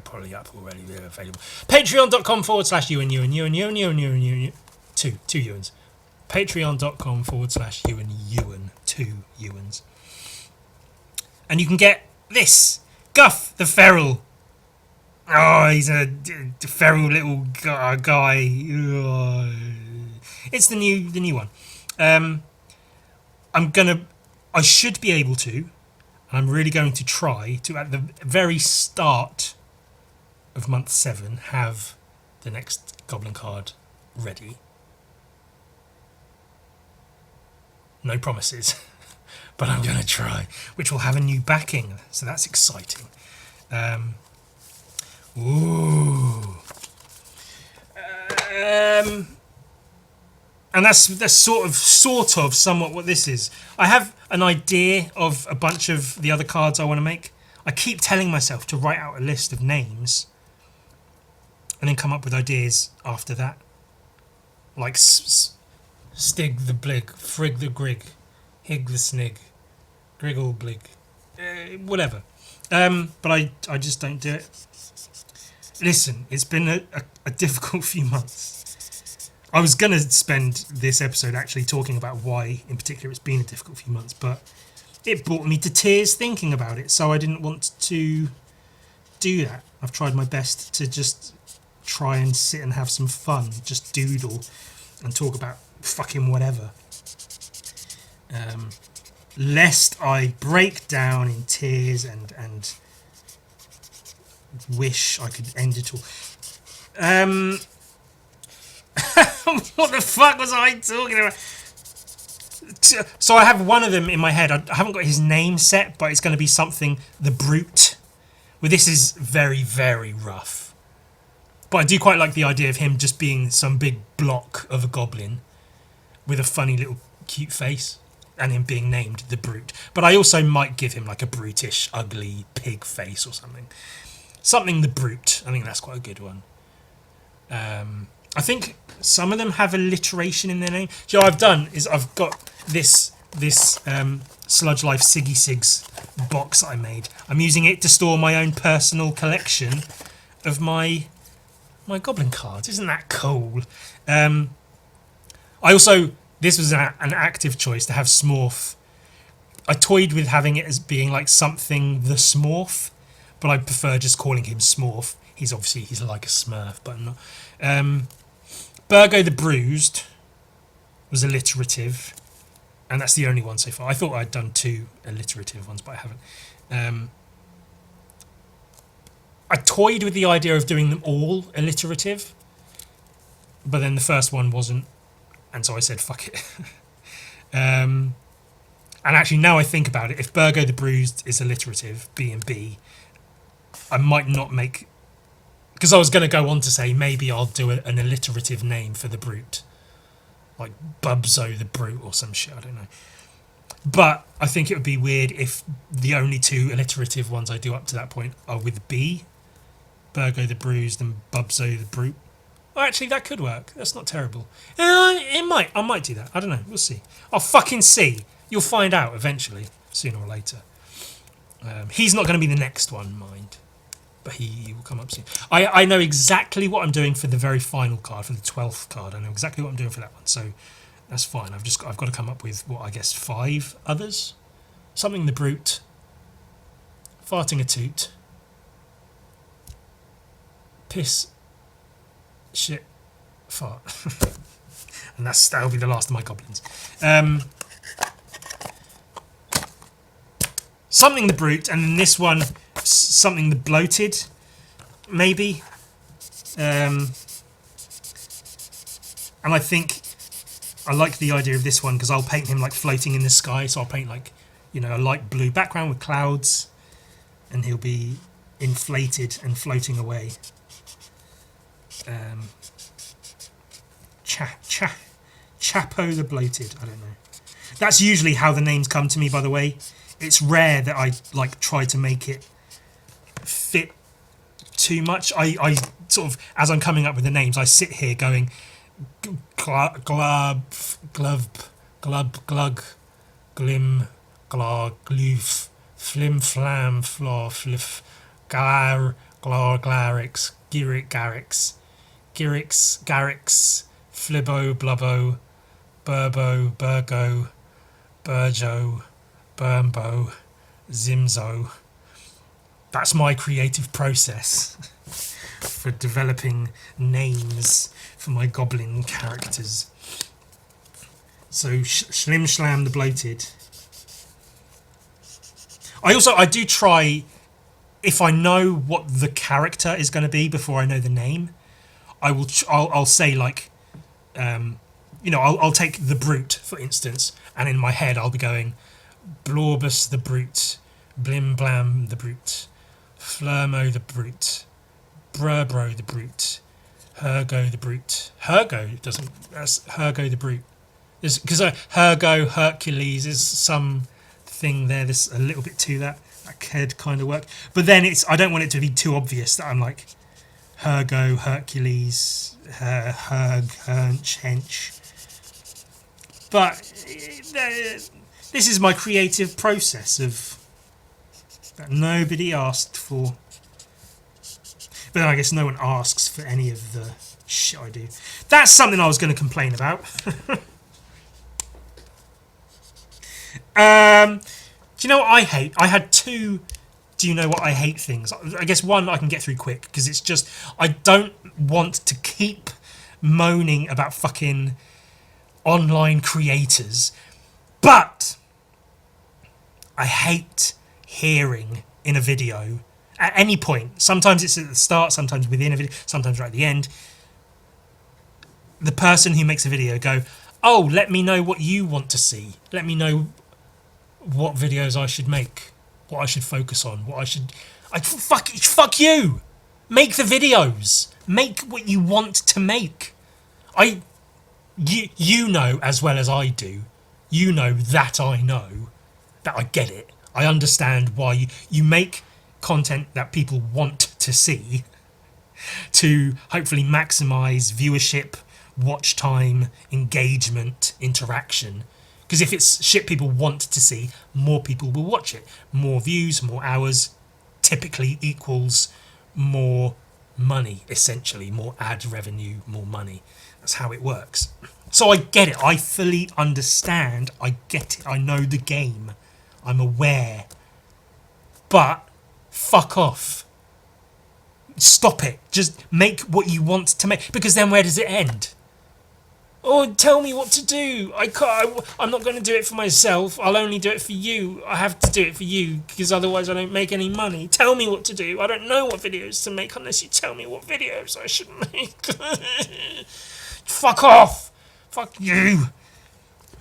[SPEAKER 1] probably up already, available. Patreon.com/ewan, two Ewans. Patreon.com/ewan, 2 Ewans. And you can get this, Guff the Feral. Oh, he's a feral little guy. Oh. It's the new one. I should be able to, I'm really going to try to, at the very start of month 7, have the next Goblin card ready. No promises, but I'm going to try, which will have a new backing, so that's exciting. And that's sort of somewhat what this is. I have an idea of a bunch of the other cards I want to make. I keep telling myself to write out a list of names and then come up with ideas after that. Like Stig the Blig, Frig the Grig, Hig the Snig, Griggle Blig, whatever. But I just don't do it. Listen, it's been a difficult few months. I was going to spend this episode actually talking about why, in particular, it's been a difficult few months, but it brought me to tears thinking about it, so I didn't want to do that. I've tried my best to just try and sit and have some fun, just doodle and talk about fucking whatever. Lest I break down in tears and wish I could end it all. What the fuck was I talking about? So I have one of them in my head. I haven't got his name set, but it's going to be something the Brute. Well, this is very, very rough. But I do quite like the idea of him just being some big block of a goblin with a funny little cute face, and him being named the Brute. But I also might give him like a brutish, ugly pig face or something. Something the Brute. I think that's quite a good one. I think some of them have alliteration in their name. So what I've done is I've got this Sludge Life Siggy Sigs box I made. I'm using it to store my own personal collection of my Goblin cards. Isn't that cool? I also, this was an active choice to have Smorf. I toyed with having it as being like something the Smorf, but I prefer just calling him Smorf. He's like a Smurf, but not. Burgo the Bruised was alliterative, and that's the only one so far. I thought I'd done 2 alliterative ones, but I haven't. I toyed with the idea of doing them all alliterative, but then the first one wasn't, and so I said fuck it. And actually, now I think about it, if Burgo the Bruised is alliterative, B and B, I might not make... Because I was going to go on to say maybe I'll do an alliterative name for the brute. Like Bubzo the Brute or some shit, I don't know. But I think it would be weird if the only two alliterative ones I do up to that point are with B. Burgo the Bruised and Bubzo the Brute. Oh, actually, that could work. That's not terrible. It might. I might do that. I don't know. We'll see. I'll fucking see. You'll find out eventually, sooner or later. He's not going to be the next one, mind. But he will come up soon. I know exactly what I'm doing for the very final card, for the 12th card. I know exactly what I'm doing for that one. So that's fine. I've got to come up with, what, I guess 5 others? Something the Brute. Farting a Toot. Piss. Shit. Fart. And that'll be the last of my goblins. Something the Brute, and then this one, something the Bloated, maybe. And I think I like the idea of this one because I'll paint him like floating in the sky. So I'll paint like, you know, a light blue background with clouds, and he'll be inflated and floating away. Chapo the Bloated. I don't know. That's usually how the names come to me, by the way. It's rare that I like try to make it fit too much. I sort of, as I'm coming up with the names, I sit here going glub, glub, glug, glim, glar, gloof, flim, flam, flor, fliff, gar, glor, glarix, giric, garix, girix, garix, flibbo, blubbo, burbo, burgo, burjo, Burnbo, Zimzo. That's my creative process for developing names for my goblin characters. So Shlim Shlam the Bloated. I do try, if I know what the character is going to be before I know the name, I'll say like, you know, I'll take the Brute for instance, and in my head I'll be going Blorbus the Brute, Blim Blam the Brute, Flurmo the Brute, Burbro the Brute, Hergo the Brute. Hergo doesn't. That's Hergo the Brute. Because Hergo, Hercules is some thing there. There's a little bit to that. That could kind of work. But then I don't want it to be too obvious that I'm like Hergo, Hercules, Herg, Hench. But this is my creative process of that nobody asked for. But then I guess no one asks for any of the shit I do. That's something I was going to complain about. Do you know what I hate? I had 2 do you know what I hate things. I guess one I can get through quick because it's just I don't want to keep moaning about fucking online creators, but I hate hearing in a video at any point. Sometimes it's at the start, sometimes within a video, sometimes right at the end. The person who makes a video go, "Oh, let me know what you want to see. Let me know what videos I should make, what I should focus on, what I should." Fuck you. Make the videos. Make what you want to make. You know as well as I do. You know that I know that I get it. I understand why you make content that people want to see to hopefully maximize viewership, watch time, engagement, interaction. Because if it's shit people want to see, more people will watch it. More views, more hours, typically equals more money, essentially. More ad revenue, more money. That's how it works. So I get it. I fully understand. I get it. I know the game. I'm aware. But fuck off. Stop it. Just make what you want to make. Because then where does it end? Oh, tell me what to do. I'm not going to do it for myself. I'll only do it for you. I have to do it for you because otherwise I don't make any money. Tell me what to do. I don't know what videos to make unless you tell me what videos I should make. Fuck off. Fuck you.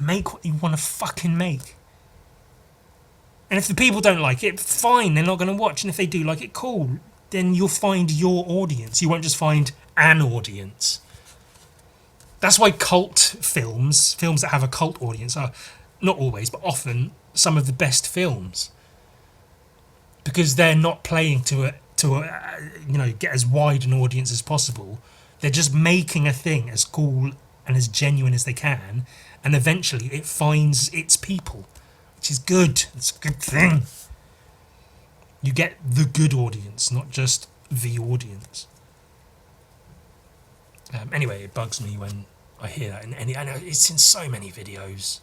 [SPEAKER 1] Make what you want to fucking make. And if the people don't like it, fine. They're not going to watch. And if they do like it, cool. then you'll find your audience. You won't just find an audience. That's why cult films that have a cult audience, are not always, but often some of the best films, because they're not playing to get as wide an audience as possible. They're just making a thing as cool and as genuine as they can, and eventually it finds its people, which is good. It's a good thing. You get the good audience, not just the audience. Anyway, it bugs me when I hear that, and I know it's in so many videos.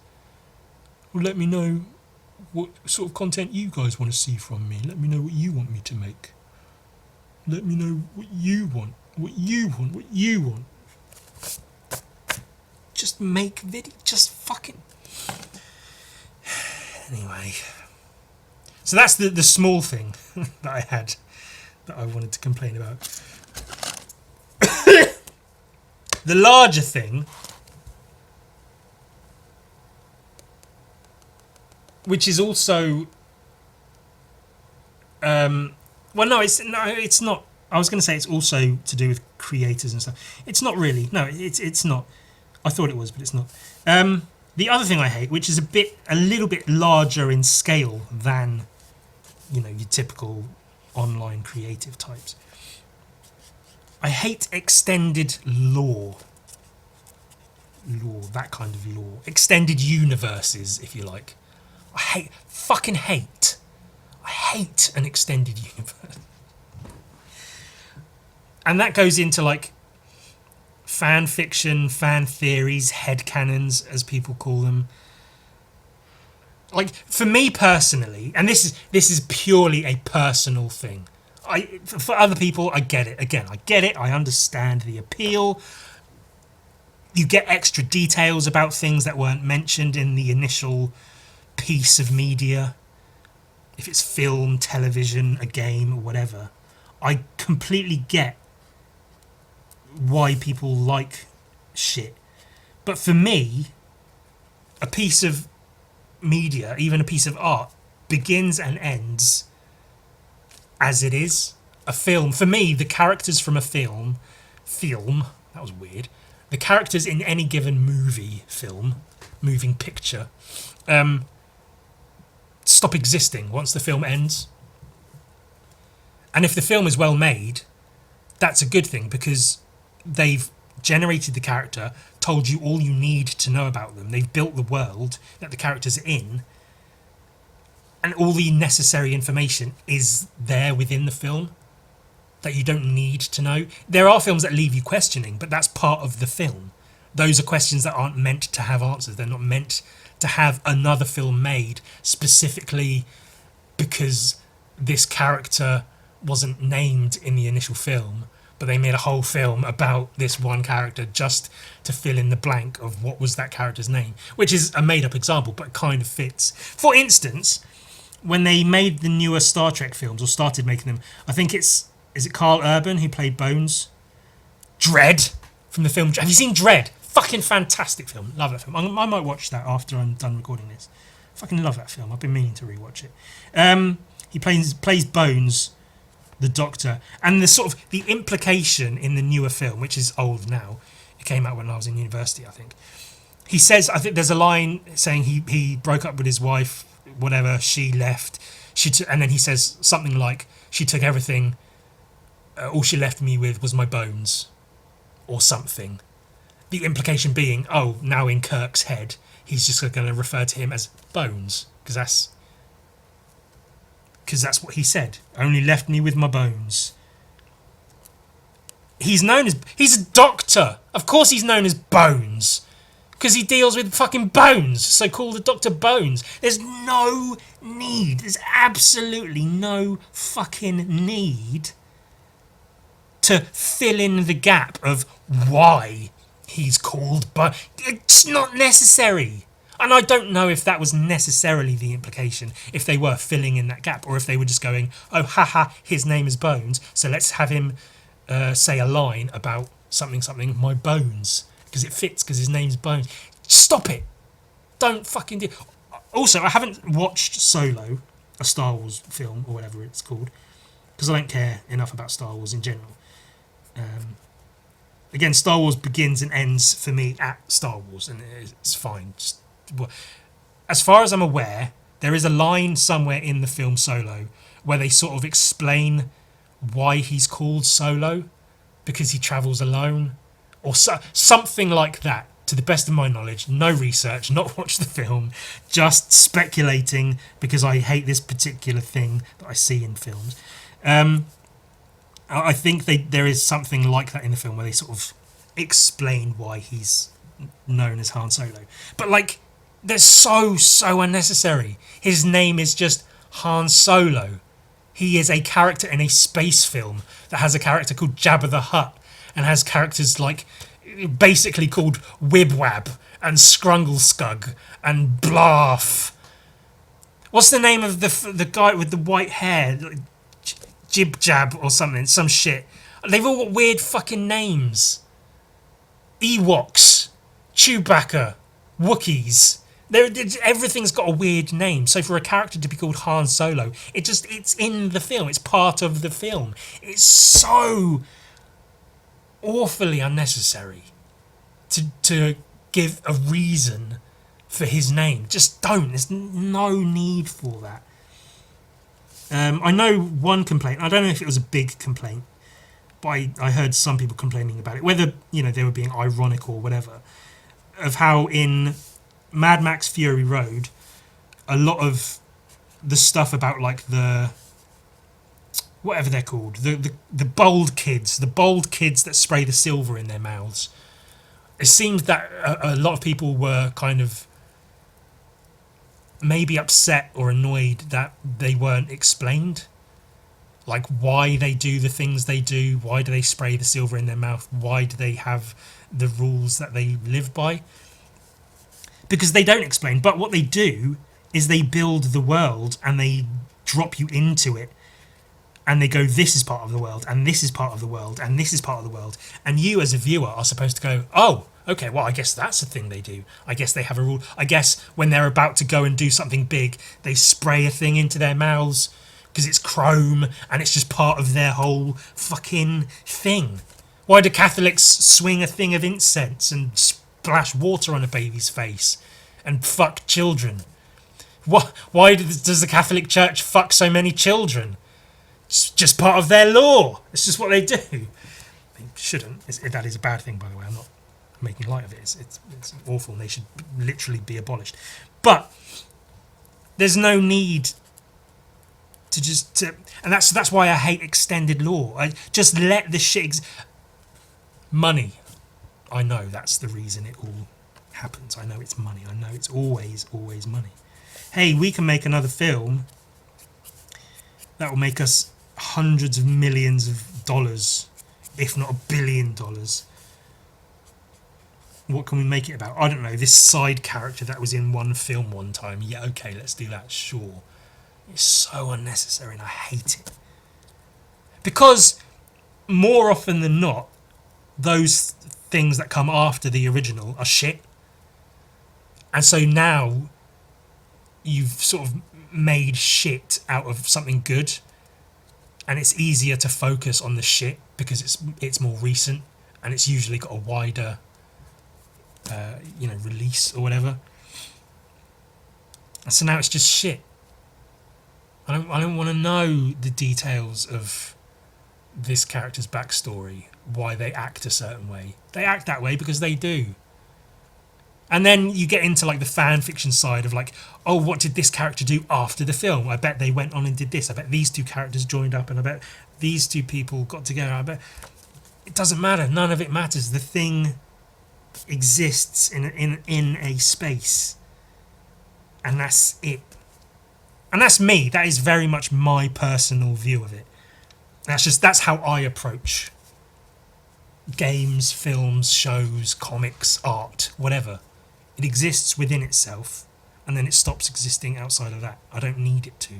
[SPEAKER 1] Well, let me know what sort of content you guys want to see from me. Let me know what you want me to make. Let me know what you want. What you want. What you want. Just make video. Just fucking... Anyway. So that's the small thing that I had that I wanted to complain about. The larger thing, which is also... it's not. I was going to say it's also to do with creators and stuff. It's not really. No, it's not. I thought it was, but it's not. The other thing I hate, which is a little bit larger in scale than, your typical online creative types. I hate extended lore. That kind of lore. Extended universes, if you like. I hate an extended universe. And that goes into like fan fiction, fan theories, headcanons, as people call them. Like, for me personally, and this is purely a personal thing. For other people, I get it. Again, I get it. I understand the appeal. You get extra details about things that weren't mentioned in the initial piece of media. If it's film, television, a game, or whatever. I completely get why people like shit. But for me, a piece of media, even a piece of art, begins and ends as it is. A film, for me, the characters from a film, that was weird, the characters in any given moving picture, stop existing once the film ends. And if the film is well made, that's a good thing, because they've generated the character, told you all you need to know about them. They've built the world that the character's in, and all the necessary information is there within the film that you don't need to know. There are films that leave you questioning, but that's part of the film. Those are questions that aren't meant to have answers. They're not meant to have another film made specifically because this character wasn't named in the initial film, but they made a whole film about this one character just to fill in the blank of what was that character's name, which is a made-up example, but it kind of fits. For instance, when they made the newer Star Trek films, or started making them, I think is it Carl Urban who played Bones? Dredd, from the film. Have you seen Dredd? Fucking fantastic film. Love that film. I might watch that after I'm done recording this. Fucking love that film. I've been meaning to rewatch it. He plays Bones, the Doctor, and the implication in the newer film, which is old now, it came out when I was in university, I think. He says, I think there's a line saying he broke up with his wife, whatever, she left, and then he says something like, she took everything, all she left me with was my bones, or something. The implication being, oh, now in Kirk's head, he's just going to refer to him as Bones, because that's what he said. Only left me with my bones. He's a doctor. Of course he's known as Bones, because he deals with fucking bones. So call the Doctor Bones. There's no need. There's absolutely no fucking need to fill in the gap of why he's called Bones. It's not necessary. And I don't know if that was necessarily the implication, if they were filling in that gap, or if they were just going, oh, haha, his name is Bones, so let's have him say a line about something, my bones, because it fits, because his name's Bones. Stop it. Don't fucking do it. Also, I haven't watched Solo, a Star Wars film, or whatever it's called. because I don't care enough about Star Wars in general. Again, Star Wars begins and ends for me at Star Wars, and it's fine. Just, well, as far as I'm aware, there is a line somewhere in the film Solo where they sort of explain why he's called Solo, because he travels alone, or something like that. To the best of my knowledge, no research, not watched the film, just speculating because I hate this particular thing that I see in films. I think there is something like that in the film where they sort of explain why he's known as Han Solo. But like, they're so unnecessary. His name is just Han Solo. He is a character in a space film that has a character called Jabba the Hutt and has characters like basically called Wibwab and Scrungle Scug and Blarf. What's the name of the guy with the white hair? Jib Jab or something, some shit. They've all got weird fucking names. Ewoks, Chewbacca, Wookiees. Everything's got a weird name. So for a character to be called Han Solo, it's in the film. It's part of the film. It's so awfully unnecessary to give a reason for his name. Just don't. There's no need for that. I know one complaint. I don't know if it was a big complaint, but I heard some people complaining about it. Whether they were being ironic or whatever, of how in Mad Max Fury Road, a lot of the stuff about like the whatever they're called, the bold kids that spray the silver in their mouths. It seems that a lot of people were kind of maybe upset or annoyed that they weren't explained, like why they do the things they do, why do they spray the silver in their mouth, why do they have the rules that they live by, because they don't explain. But what they do is they build the world and they drop you into it, and they go, this is part of the world, and this is part of the world, and this is part of the world, and you as a viewer are supposed to go, oh, okay, well, I guess that's a thing they do. I guess they have a rule. I guess when they're about to go and do something big, they spray a thing into their mouths because it's chrome and it's just part of their whole fucking thing. Why do Catholics swing a thing of incense and splash water on a baby's face and fuck children? Why does the Catholic Church fuck so many children? It's just part of their law. It's just what they do. They shouldn't. That is a bad thing, by the way. I'm not making light of it. It's awful and they should literally be abolished. But there's no need to and that's why I hate extended law. I just let the shit money. I know that's the reason it all happens. I know it's money. I know it's always money. Hey, we can make another film that will make us hundreds of millions of dollars, if not $1 billion. What can we make it about? I don't know, this side character that was in one film one time. Yeah, okay, let's do that, sure. It's so unnecessary and I hate it. Because more often than not, those things that come after the original are shit. And so now you've sort of made shit out of something good. And it's easier to focus on the shit because it's more recent and it's usually got a wider release or whatever. And so now it's just shit. I don't want to know the details of this character's backstory, why they act a certain way. They act that way because they do. And then you get into like the fan fiction side of like, oh, what did this character do after the film? I bet they went on and did this. I bet these two characters joined up and I bet these two people got together. I bet it doesn't matter. None of it matters. The thing exists in a space. And that's it. And that's me. That is very much my personal view of it. That's how I approach games, films, shows, comics, art, whatever. It exists within itself, and then it stops existing outside of that. I don't need it to.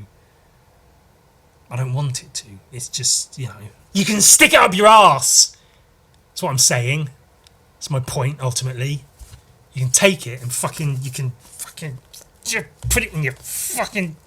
[SPEAKER 1] I don't want it to. It's just, you can stick it up your arse. That's what I'm saying. That's my point, ultimately. You can take it and you can fucking just put it in your fucking...